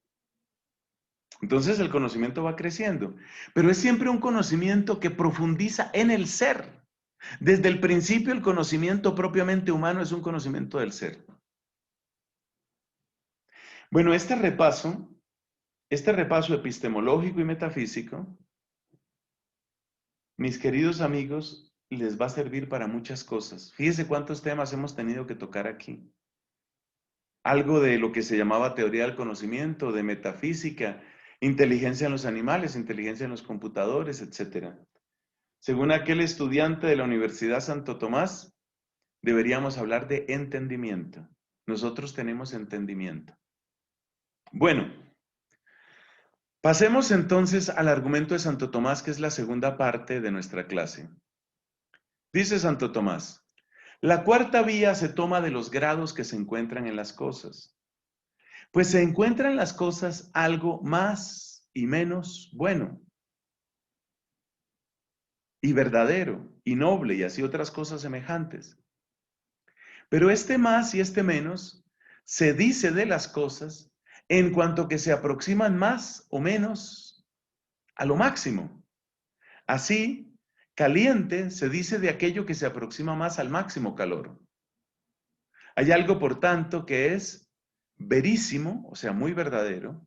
Entonces el conocimiento va creciendo, pero es siempre un conocimiento que profundiza en el ser. Desde el principio el conocimiento propiamente humano es un conocimiento del ser. Bueno, este repaso epistemológico y metafísico, mis queridos amigos, les va a servir para muchas cosas. Fíjense cuántos temas hemos tenido que tocar aquí. Algo de lo que se llamaba teoría del conocimiento, de metafísica, inteligencia en los animales, inteligencia en los computadores, etc. Según aquel estudiante de la Universidad Santo Tomás, deberíamos hablar de entendimiento. Nosotros tenemos entendimiento. Bueno, pasemos entonces al argumento de Santo Tomás, que es la segunda parte de nuestra clase. Dice Santo Tomás, la cuarta vía se toma de los grados que se encuentran en las cosas. Pues se encuentra en las cosas algo más y menos bueno, y verdadero, y noble, y así otras cosas semejantes. Pero este más y este menos se dice de las cosas en cuanto que se aproximan más o menos a lo máximo. Así, caliente se dice de aquello que se aproxima más al máximo calor. Hay algo, por tanto, que es verísimo, o sea, muy verdadero,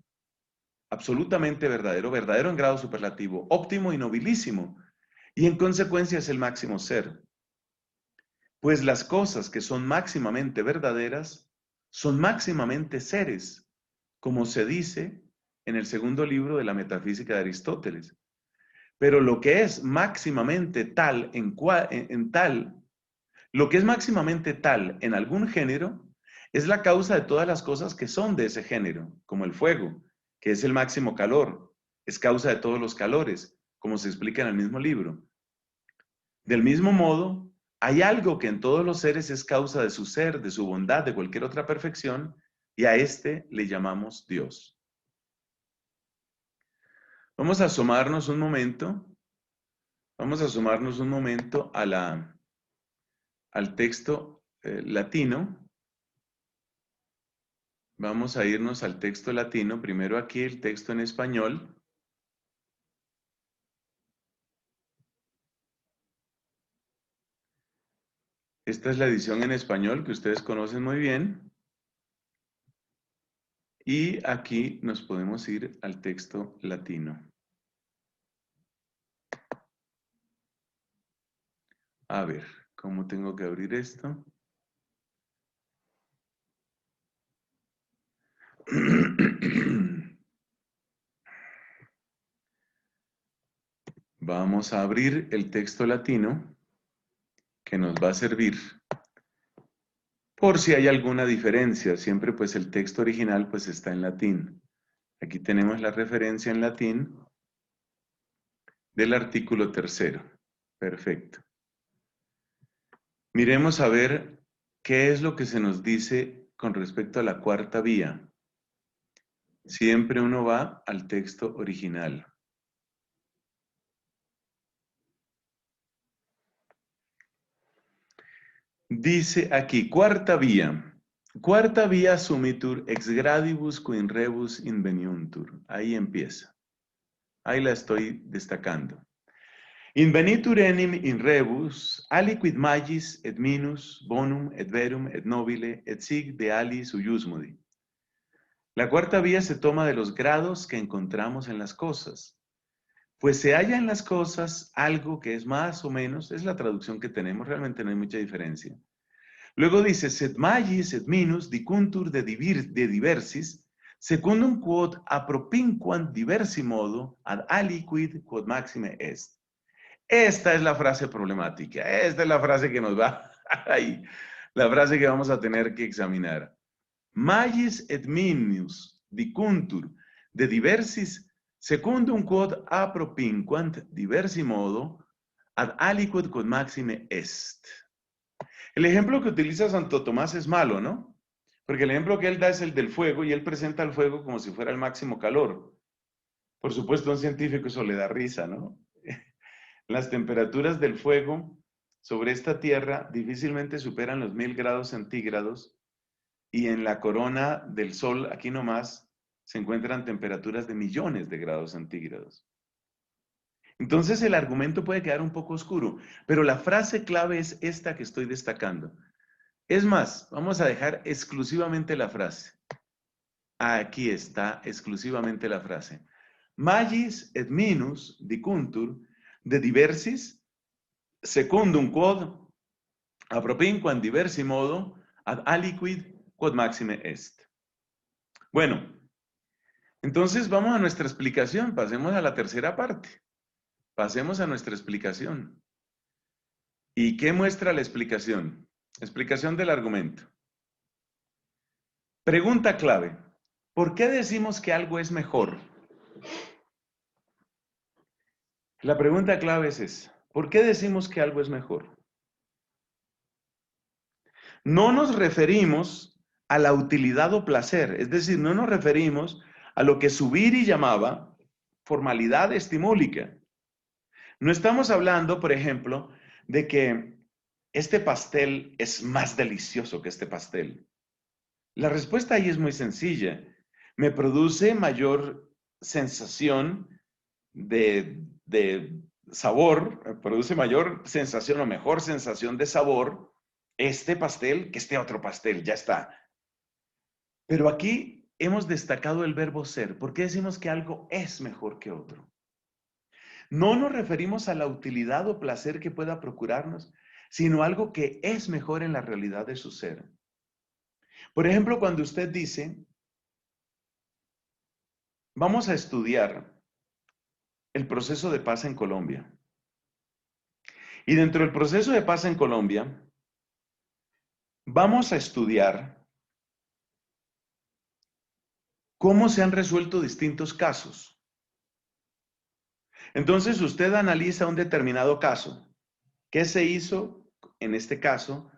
absolutamente verdadero, verdadero en grado superlativo, óptimo y nobilísimo, y en consecuencia es el máximo ser. Pues las cosas que son máximamente verdaderas son máximamente seres, como se dice en el segundo libro de la Metafísica de Aristóteles. Pero lo que es máximamente tal lo que es máximamente tal en algún género es la causa de todas las cosas que son de ese género, como el fuego, que es el máximo calor, es causa de todos los calores, como se explica en el mismo libro. Del mismo modo, hay algo que en todos los seres es causa de su ser, de su bondad, de cualquier otra perfección, y a este le llamamos Dios. Vamos a asomarnos un momento al texto latino. Vamos a irnos al texto latino, primero aquí el texto en español. Esta es la edición en español que ustedes conocen muy bien. Y aquí nos podemos ir al texto latino. A ver, ¿cómo tengo que abrir esto? Vamos a abrir el texto latino que nos va a servir por si hay alguna diferencia. Siempre pues el texto original pues está en latín. Aquí tenemos la referencia en latín del artículo tercero. Perfecto. Miremos a ver qué es lo que se nos dice con respecto a la cuarta vía. Siempre uno va al texto original. Dice aquí, cuarta vía sumitur ex gradibus qui in rebus inveniuntur. Ahí empieza. Ahí la estoy destacando. Invenitur enim in rebus, aliquid magis et minus bonum et verum et nobile et sig de ali suyusmodi. La cuarta vía se toma de los grados que encontramos en las cosas. Pues se halla en las cosas algo que es más o menos, es la traducción que tenemos, realmente no hay mucha diferencia. Luego dice, sed magis et minus dicuntur de diversis, secundum quod appropinquant diversi modo ad aliquid quod maxime est. Esta es la frase problemática, esta es la frase que nos va ahí, la frase que vamos a tener que examinar. Magis et minus dicuntur de diversis, secundum quod appropinquant diversi modo ad aliquid quod maxime est. El ejemplo que utiliza Santo Tomás es malo, ¿no? Porque el ejemplo que él da es el del fuego y él presenta el fuego como si fuera el máximo calor. Por supuesto, a un científico eso le da risa, ¿no? Las temperaturas del fuego sobre esta Tierra difícilmente superan los 1000 grados centígrados y en la corona del Sol, aquí nomás, se encuentran temperaturas de millones de grados centígrados. Entonces el argumento puede quedar un poco oscuro, pero la frase clave es esta que estoy destacando. Es más, vamos a dejar exclusivamente la frase. Aquí está exclusivamente la frase. Magis et minus dicuntur de diversis secundum quod appropinquant diversi modo ad aliquid quod maxime est. Bueno, entonces vamos a nuestra explicación, pasemos a la tercera parte. Pasemos a nuestra explicación. ¿Y qué muestra la explicación? Explicación del argumento. Pregunta clave. ¿Por qué decimos que algo es mejor? La pregunta clave es esa. ¿Por qué decimos que algo es mejor? No nos referimos a la utilidad o placer, es decir, no nos referimos a lo que Zubiri llamaba formalidad estimúlica. No estamos hablando, por ejemplo, de que este pastel es más delicioso que este pastel. La respuesta ahí es muy sencilla. Me produce mayor sensación de sabor, produce mayor sensación o mejor sensación de sabor este pastel que este otro pastel, ya está. Pero aquí hemos destacado el verbo ser. ¿Por qué decimos que algo es mejor que otro? No nos referimos a la utilidad o placer que pueda procurarnos, sino algo que es mejor en la realidad de su ser. Por ejemplo, cuando usted dice, vamos a estudiar el proceso de paz en Colombia. Y dentro del proceso de paz en Colombia, vamos a estudiar cómo se han resuelto distintos casos. Entonces usted analiza un determinado caso. ¿Qué se hizo en este caso,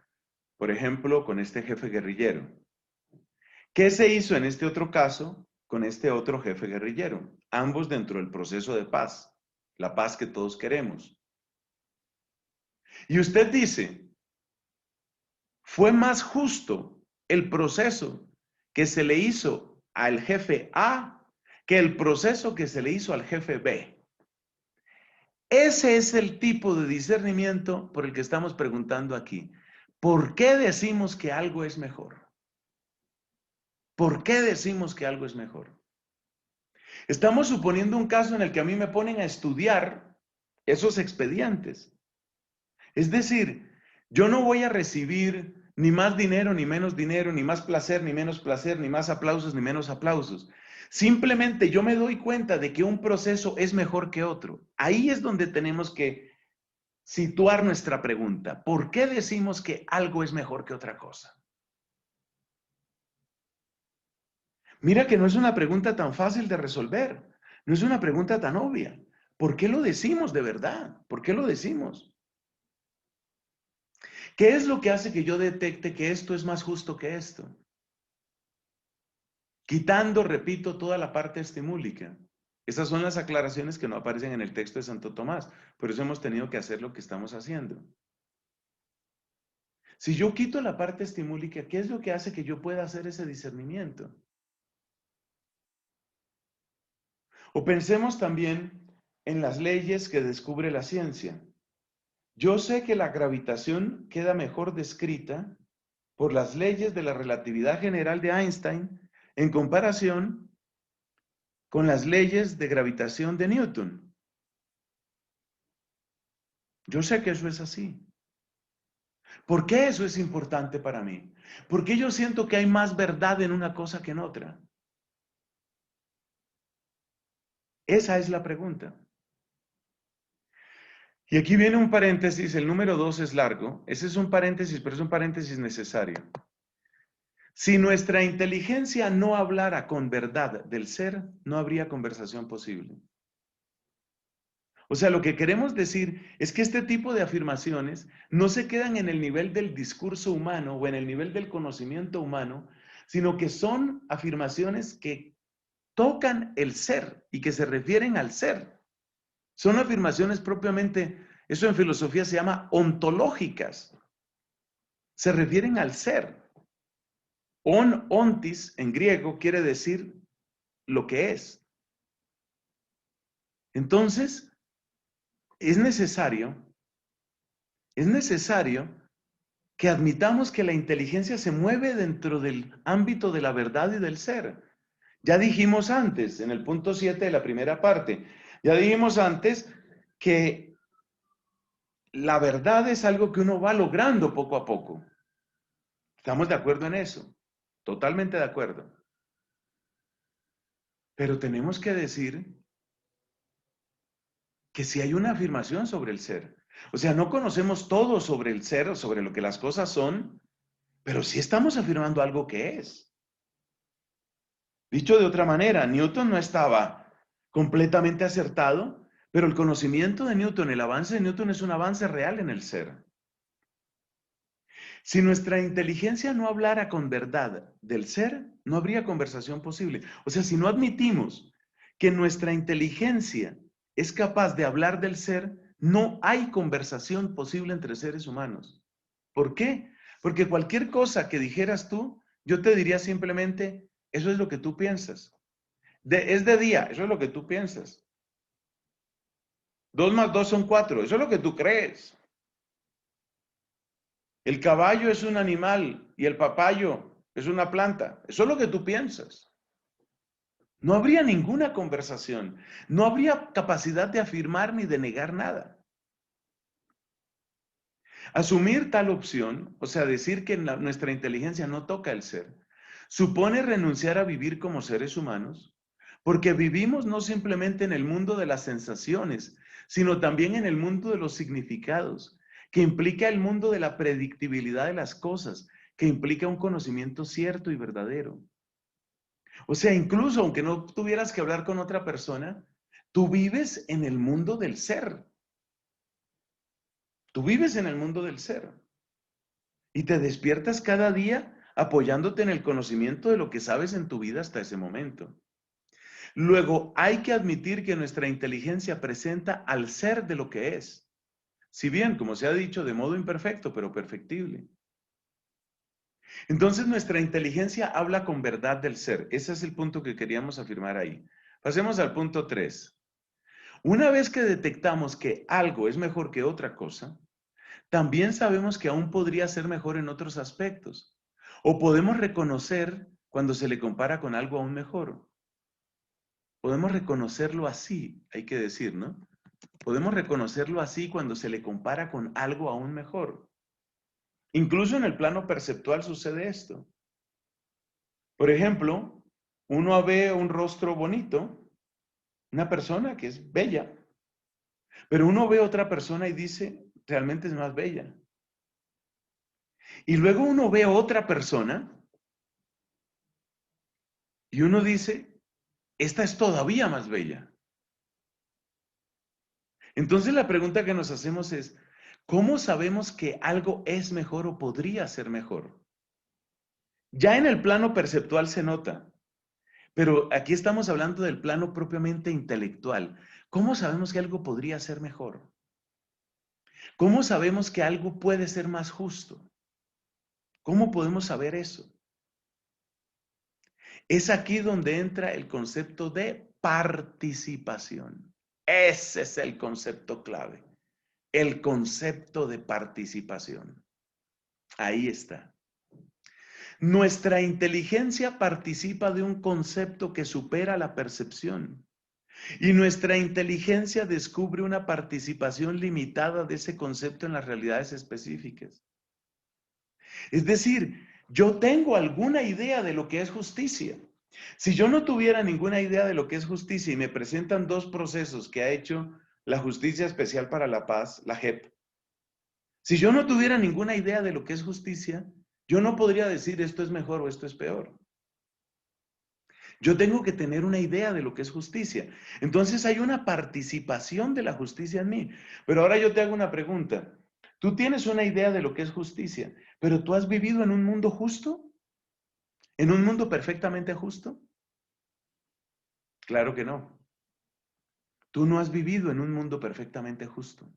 por ejemplo, con este jefe guerrillero? ¿Qué se hizo en este otro caso con este otro jefe guerrillero? Ambos dentro del proceso de paz, la paz que todos queremos. Y usted dice, fue más justo el proceso que se le hizo al jefe A que el proceso que se le hizo al jefe B. Ese es el tipo de discernimiento por el que estamos preguntando aquí. ¿Por qué decimos que algo es mejor? ¿Por qué decimos que algo es mejor? Estamos suponiendo un caso en el que a mí me ponen a estudiar esos expedientes. Es decir, yo no voy a recibir ni más dinero, ni menos dinero, ni más placer, ni menos placer, ni más aplausos, ni menos aplausos. Simplemente yo me doy cuenta de que un proceso es mejor que otro. Ahí es donde tenemos que situar nuestra pregunta. ¿Por qué decimos que algo es mejor que otra cosa? Mira que no es una pregunta tan fácil de resolver. No es una pregunta tan obvia. ¿Por qué lo decimos de verdad? ¿Por qué lo decimos? ¿Qué es lo que hace que yo detecte que esto es más justo que esto? Quitando, repito, toda la parte estimúlica. Esas son las aclaraciones que no aparecen en el texto de Santo Tomás. Por eso hemos tenido que hacer lo que estamos haciendo. Si yo quito la parte estimúlica, ¿qué es lo que hace que yo pueda hacer ese discernimiento? O pensemos también en las leyes que descubre la ciencia. Yo sé que la gravitación queda mejor descrita por las leyes de la relatividad general de Einstein en comparación con las leyes de gravitación de Newton. Yo sé que eso es así. ¿Por qué eso es importante para mí? Porque yo siento que hay más verdad en una cosa que en otra. Esa es la pregunta. Y aquí viene un paréntesis, el número 2 es largo. Ese es un paréntesis, pero es un paréntesis necesario. Si nuestra inteligencia no hablara con verdad del ser, no habría conversación posible. O sea, lo que queremos decir es que este tipo de afirmaciones no se quedan en el nivel del discurso humano o en el nivel del conocimiento humano, sino que son afirmaciones que tocan el ser y que se refieren al ser. Son afirmaciones propiamente, eso en filosofía se llama ontológicas. Se refieren al ser. Ontis en griego quiere decir lo que es. Entonces, es necesario que admitamos que la inteligencia se mueve dentro del ámbito de la verdad y del ser. Ya dijimos antes, en el punto 7 de la primera parte, ya dijimos antes que la verdad es algo que uno va logrando poco a poco. ¿Estamos de acuerdo en eso? Totalmente de acuerdo. Pero tenemos que decir que si hay una afirmación sobre el ser. O sea, no conocemos todo sobre el ser o sobre lo que las cosas son, pero sí estamos afirmando algo que es. Dicho de otra manera, Newton no estaba completamente acertado, pero el conocimiento de Newton, el avance de Newton es un avance real en el ser. Si nuestra inteligencia no hablara con verdad del ser, no habría conversación posible. O sea, si no admitimos que nuestra inteligencia es capaz de hablar del ser, no hay conversación posible entre seres humanos. ¿Por qué? Porque cualquier cosa que dijeras tú, yo te diría simplemente, eso es lo que tú piensas. Es de día, eso es lo que tú piensas. 2 más 2 son 4, eso es lo que tú crees. El caballo es un animal y el papayo es una planta. Eso es lo que tú piensas. No habría ninguna conversación. No habría capacidad de afirmar ni de negar nada. Asumir tal opción, o sea, decir que nuestra inteligencia no toca el ser, supone renunciar a vivir como seres humanos, porque vivimos no simplemente en el mundo de las sensaciones, sino también en el mundo de los significados, que implica el mundo de la predictibilidad de las cosas, que implica un conocimiento cierto y verdadero. O sea, incluso aunque no tuvieras que hablar con otra persona, tú vives en el mundo del ser. Tú vives en el mundo del ser. Y te despiertas cada día apoyándote en el conocimiento de lo que sabes en tu vida hasta ese momento. Luego, hay que admitir que nuestra inteligencia presenta al ser de lo que es. Si bien, como se ha dicho, de modo imperfecto, pero perfectible. Entonces, nuestra inteligencia habla con verdad del ser. Ese es el punto que queríamos afirmar ahí. Pasemos al punto 3. Una vez que detectamos que algo es mejor que otra cosa, también sabemos que aún podría ser mejor en otros aspectos. O podemos reconocer cuando se le compara con algo aún mejor. Podemos reconocerlo así, hay que decir, ¿no? Podemos reconocerlo así cuando se le compara con algo aún mejor. Incluso en el plano perceptual sucede esto. Por ejemplo, uno ve un rostro bonito, una persona que es bella, pero uno ve otra persona y dice, realmente es más bella. Y luego uno ve a otra persona y uno dice, esta es todavía más bella. Entonces la pregunta que nos hacemos es, ¿cómo sabemos que algo es mejor o podría ser mejor? Ya en el plano perceptual se nota, pero aquí estamos hablando del plano propiamente intelectual. ¿Cómo sabemos que algo podría ser mejor? ¿Cómo sabemos que algo puede ser más justo? ¿Cómo podemos saber eso? Es aquí donde entra el concepto de participación. Ese es el concepto clave, el concepto de participación. Ahí está. Nuestra inteligencia participa de un concepto que supera la percepción. Y nuestra inteligencia descubre una participación limitada de ese concepto en las realidades específicas. Es decir, yo tengo alguna idea de lo que es justicia. Si yo no tuviera ninguna idea de lo que es justicia y me presentan dos procesos que ha hecho la Justicia Especial para la Paz, la JEP, si yo no tuviera ninguna idea de lo que es justicia, yo no podría decir esto es mejor o esto es peor. Yo tengo que tener una idea de lo que es justicia. Entonces hay una participación de la justicia en mí. Pero ahora yo te hago una pregunta. Tú tienes una idea de lo que es justicia, pero ¿tú has vivido en un mundo justo? ¿En un mundo perfectamente justo? Claro que no. Tú no has vivido en un mundo perfectamente justo.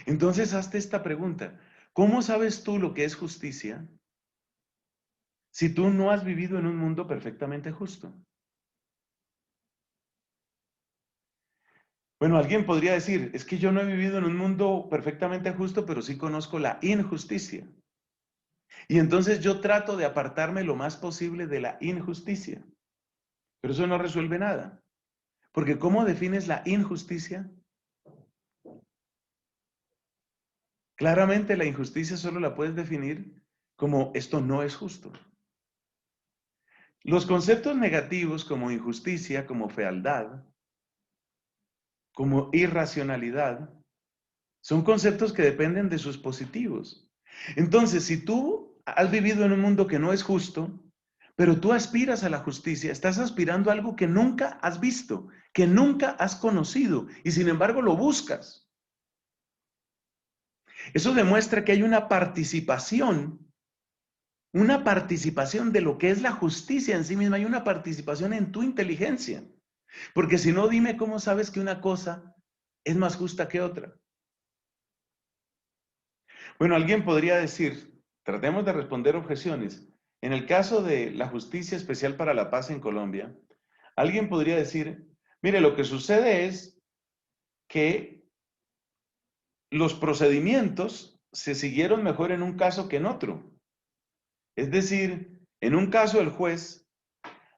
Entonces hazte esta pregunta. ¿Cómo sabes tú lo que es justicia si tú no has vivido en un mundo perfectamente justo? Bueno, alguien podría decir, es que yo no he vivido en un mundo perfectamente justo, pero sí conozco la injusticia. Y entonces yo trato de apartarme lo más posible de la injusticia. Pero eso no resuelve nada. Porque ¿cómo defines la injusticia? Claramente la injusticia solo la puedes definir como esto no es justo. Los conceptos negativos como injusticia, como fealdad, como irracionalidad, son conceptos que dependen de sus positivos. Entonces, si tú has vivido en un mundo que no es justo, pero tú aspiras a la justicia, estás aspirando a algo que nunca has visto, que nunca has conocido, y sin embargo lo buscas. Eso demuestra que hay una participación de lo que es la justicia en sí misma, hay una participación en tu inteligencia. Porque si no, dime cómo sabes que una cosa es más justa que otra. Bueno, alguien podría decir, tratemos de responder objeciones. En el caso de la Justicia Especial para la Paz en Colombia, alguien podría decir, mire, lo que sucede es que los procedimientos se siguieron mejor en un caso que en otro. Es decir, en un caso el juez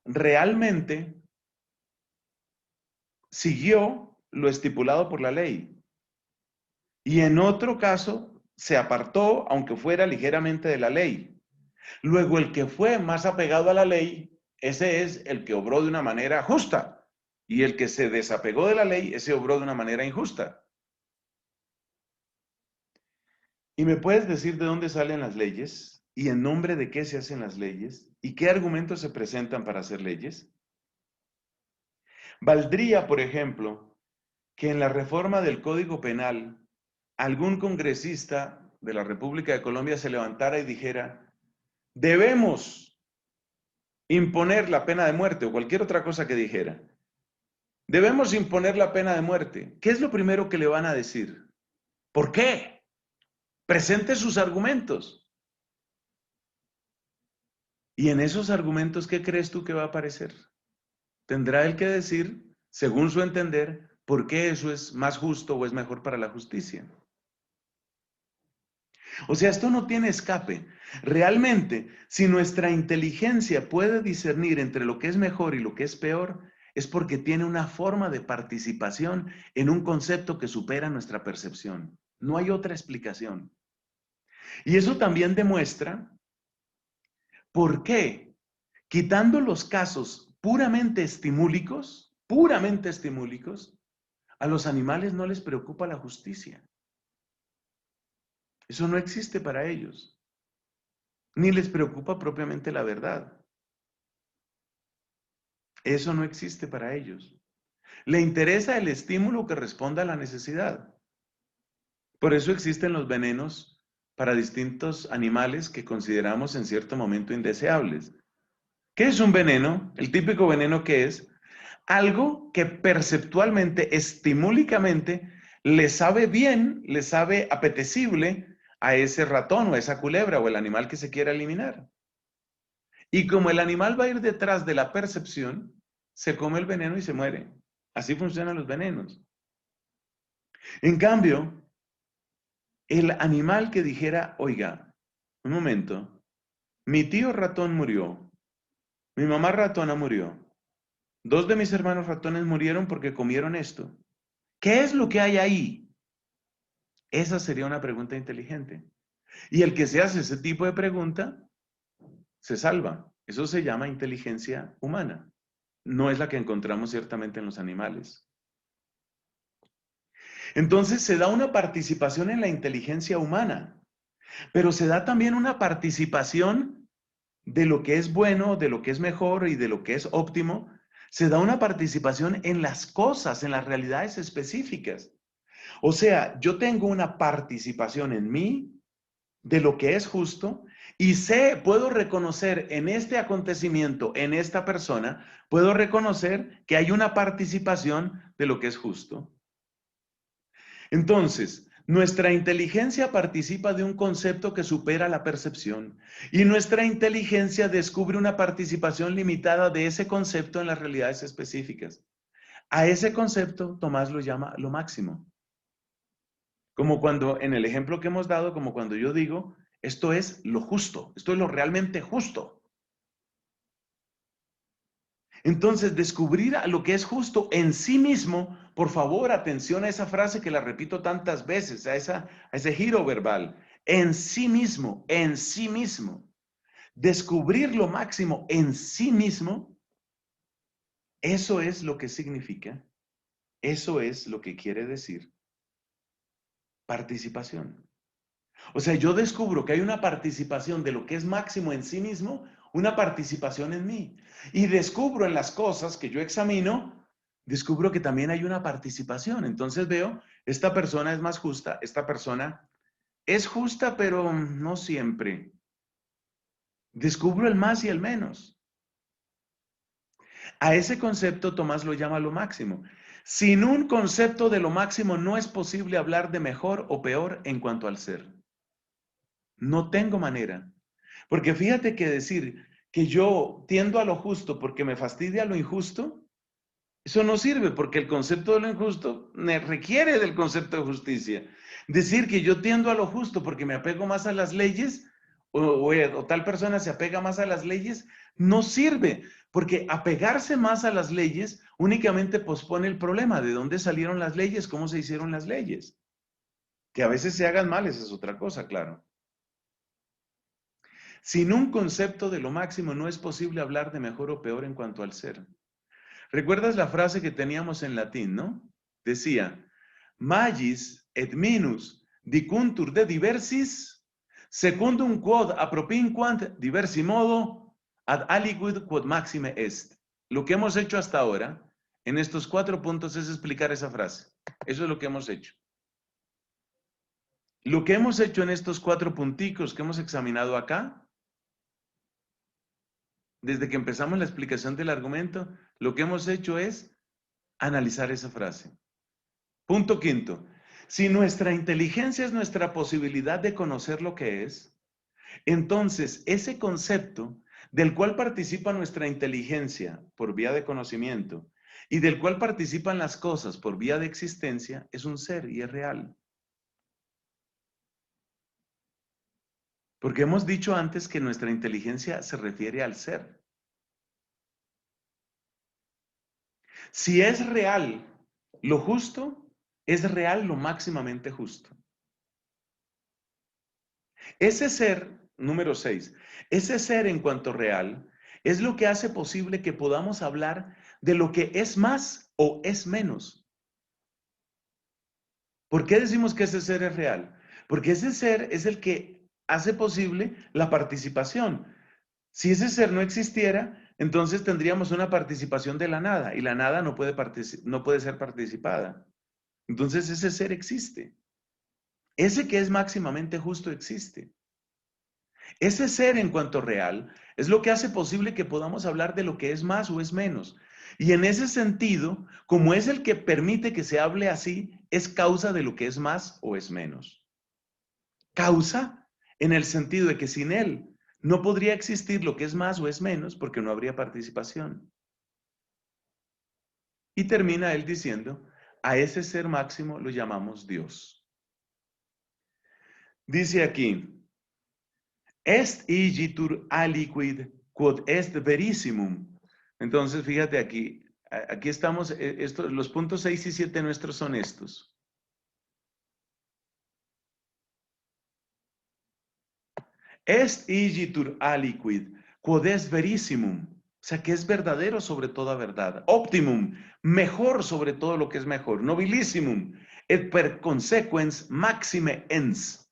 realmente siguió lo estipulado por la ley y en otro caso se apartó, aunque fuera ligeramente de la ley. Luego, el que fue más apegado a la ley, ese es el que obró de una manera justa. Y el que se desapegó de la ley, ese obró de una manera injusta. ¿Y me puedes decir de dónde salen las leyes? ¿Y en nombre de qué se hacen las leyes? ¿Y qué argumentos se presentan para hacer leyes? Valdría, por ejemplo, que en la reforma del Código Penal, algún congresista de la República de Colombia se levantara y dijera, debemos imponer la pena de muerte o cualquier otra cosa que dijera. Debemos imponer la pena de muerte. ¿Qué es lo primero que le van a decir? ¿Por qué? Presente sus argumentos. Y en esos argumentos, ¿qué crees tú que va a aparecer? Tendrá él que decir, según su entender, por qué eso es más justo o es mejor para la justicia. O sea, esto no tiene escape. Realmente, si nuestra inteligencia puede discernir entre lo que es mejor y lo que es peor, es porque tiene una forma de participación en un concepto que supera nuestra percepción. No hay otra explicación. Y eso también demuestra por qué, quitando los casos puramente estimúlicos, a los animales no les preocupa la justicia. Eso no existe para ellos. Ni les preocupa propiamente la verdad. Eso no existe para ellos. Le interesa el estímulo que responda a la necesidad. Por eso existen los venenos para distintos animales que consideramos en cierto momento indeseables. ¿Qué es un veneno? El típico veneno que es algo que perceptualmente, estimúlicamente, le sabe bien, le sabe apetecible a ese ratón o a esa culebra o el animal que se quiera eliminar. Y como el animal va a ir detrás de la percepción, se come el veneno y se muere. Así funcionan los venenos. En cambio, el animal que dijera, oiga, un momento, mi tío ratón murió, mi mamá ratona murió, dos de mis hermanos ratones murieron porque comieron esto. ¿Qué es lo que hay ahí? Esa sería una pregunta inteligente. Y el que se hace ese tipo de pregunta se salva. Eso se llama inteligencia humana. No es la que encontramos ciertamente en los animales. Entonces se da una participación en la inteligencia humana, pero se da también una participación de lo que es bueno, de lo que es mejor y de lo que es óptimo. Se da una participación en las cosas, en las realidades específicas. O sea, yo tengo una participación en mí de lo que es justo y puedo reconocer en este acontecimiento, en esta persona, puedo reconocer que hay una participación de lo que es justo. Entonces, nuestra inteligencia participa de un concepto que supera la percepción y nuestra inteligencia descubre una participación limitada de ese concepto en las realidades específicas. A ese concepto Tomás lo llama lo máximo. Como cuando, en el ejemplo que hemos dado, como cuando yo digo, esto es lo justo, esto es lo realmente justo. Entonces, descubrir a lo que es justo en sí mismo, por favor, atención a esa frase que la repito tantas veces, a ese giro verbal, en sí mismo, en sí mismo. Descubrir lo máximo en sí mismo, eso es lo que significa, eso es lo que quiere decir participación. O sea, yo descubro que hay una participación de lo que es máximo en sí mismo, una participación en mí. Y descubro en las cosas que yo examino, descubro que también hay una participación. Entonces veo, esta persona es más justa, esta persona es justa, pero no siempre. Descubro el más y el menos. A ese concepto Tomás lo llama lo máximo. Sin un concepto de lo máximo no es posible hablar de mejor o peor en cuanto al ser. No tengo manera. Porque fíjate que decir que yo tiendo a lo justo porque me fastidia lo injusto, eso no sirve porque el concepto de lo injusto me requiere del concepto de justicia. Decir que yo tiendo a lo justo porque me apego más a las leyes o tal persona se apega más a las leyes, no sirve porque apegarse más a las leyes únicamente pospone el problema de dónde salieron las leyes, cómo se hicieron las leyes. Que a veces se hagan mal, esa es otra cosa, claro. Sin un concepto de lo máximo no es posible hablar de mejor o peor en cuanto al ser. ¿Recuerdas la frase que teníamos en latín, no? Decía, magis et minus dicuntur de diversis, secundum quod apropinquant diversi modo, ad aliquid quod maxime est. Lo que hemos hecho hasta ahora, en estos 4 puntos, es explicar esa frase. Eso es lo que hemos hecho. Lo que hemos hecho en estos 4 punticos que hemos examinado acá, desde que empezamos la explicación del argumento, lo que hemos hecho es analizar esa frase. Punto quinto. Si nuestra inteligencia es nuestra posibilidad de conocer lo que es, entonces ese concepto del cual participa nuestra inteligencia por vía de conocimiento y del cual participan las cosas por vía de existencia es un ser y es real. Porque hemos dicho antes que nuestra inteligencia se refiere al ser. Si es real lo justo, es real lo máximamente justo. Ese ser, número 6, ese ser en cuanto real es lo que hace posible que podamos hablar de lo que es más o es menos. ¿Por qué decimos que ese ser es real? Porque ese ser es el que hace posible la participación. Si ese ser no existiera, entonces tendríamos una participación de la nada y la nada no puede ser participada. Entonces ese ser existe. Ese que es máximamente justo existe. Ese ser en cuanto real es lo que hace posible que podamos hablar de lo que es más o es menos. Y en ese sentido, como es el que permite que se hable así, es causa de lo que es más o es menos. Causa en el sentido de que sin él no podría existir lo que es más o es menos porque no habría participación. Y termina él diciendo, a ese ser máximo lo llamamos Dios. Dice aquí, Est igitur aliquid quod est verissimum. Entonces, fíjate aquí, aquí estamos, los puntos 6 y 7 nuestros son estos. Est igitur aliquid quod est verissimum. O sea, que es verdadero sobre toda verdad. Optimum, mejor sobre todo lo que es mejor. Nobilissimum, et per consequens maxime ens.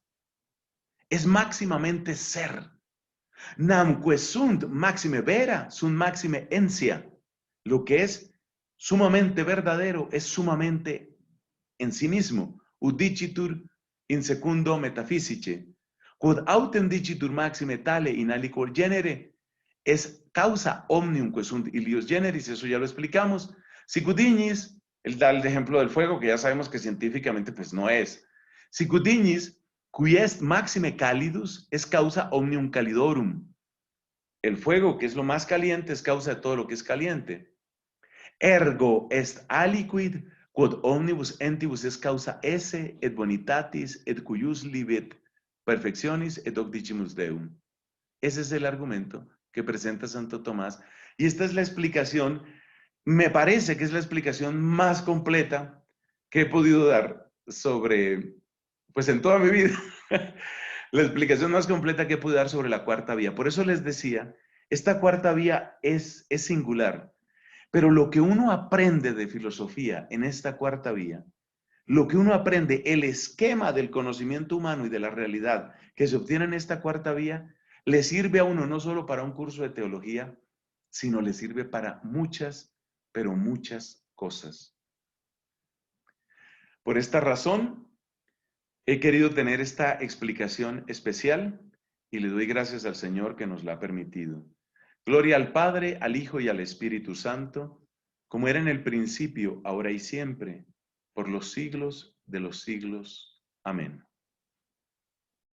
Es máximamente ser. Namque sunt maxime vera, sunt maxime ensia. Lo que es sumamente verdadero es sumamente en sí mismo. Ut dicitur in secundo metaphysice. Quod autem dicitur maxime tale in aliquor genere es causa omnium que sunt ilios generis, eso ya lo explicamos. Sicut ignis, él da el ejemplo del fuego, que ya sabemos que científicamente pues no es. Sicut ignis, qui est maxime calidus, es causa omnium calidorum. El fuego, que es lo más caliente, es causa de todo lo que es caliente. Ergo est aliquid, quod omnibus entibus est causa esse, et bonitatis, et cuius libet perfectionis, et hoc dicimus Deum. Ese es el argumento que presenta Santo Tomás. Y esta es la explicación, me parece que es la explicación más completa que he podido dar sobre, pues en toda mi vida, la explicación más completa que he podido dar sobre la cuarta vía. Por eso les decía, esta cuarta vía es singular, pero lo que uno aprende de filosofía en esta cuarta vía, lo que uno aprende, el esquema del conocimiento humano y de la realidad que se obtiene en esta cuarta vía, le sirve a uno no solo para un curso de teología, sino le sirve para muchas, pero muchas cosas. Por esta razón, he querido tener esta explicación especial y le doy gracias al Señor que nos la ha permitido. Gloria al Padre, al Hijo y al Espíritu Santo, como era en el principio, ahora y siempre, por los siglos de los siglos. Amén.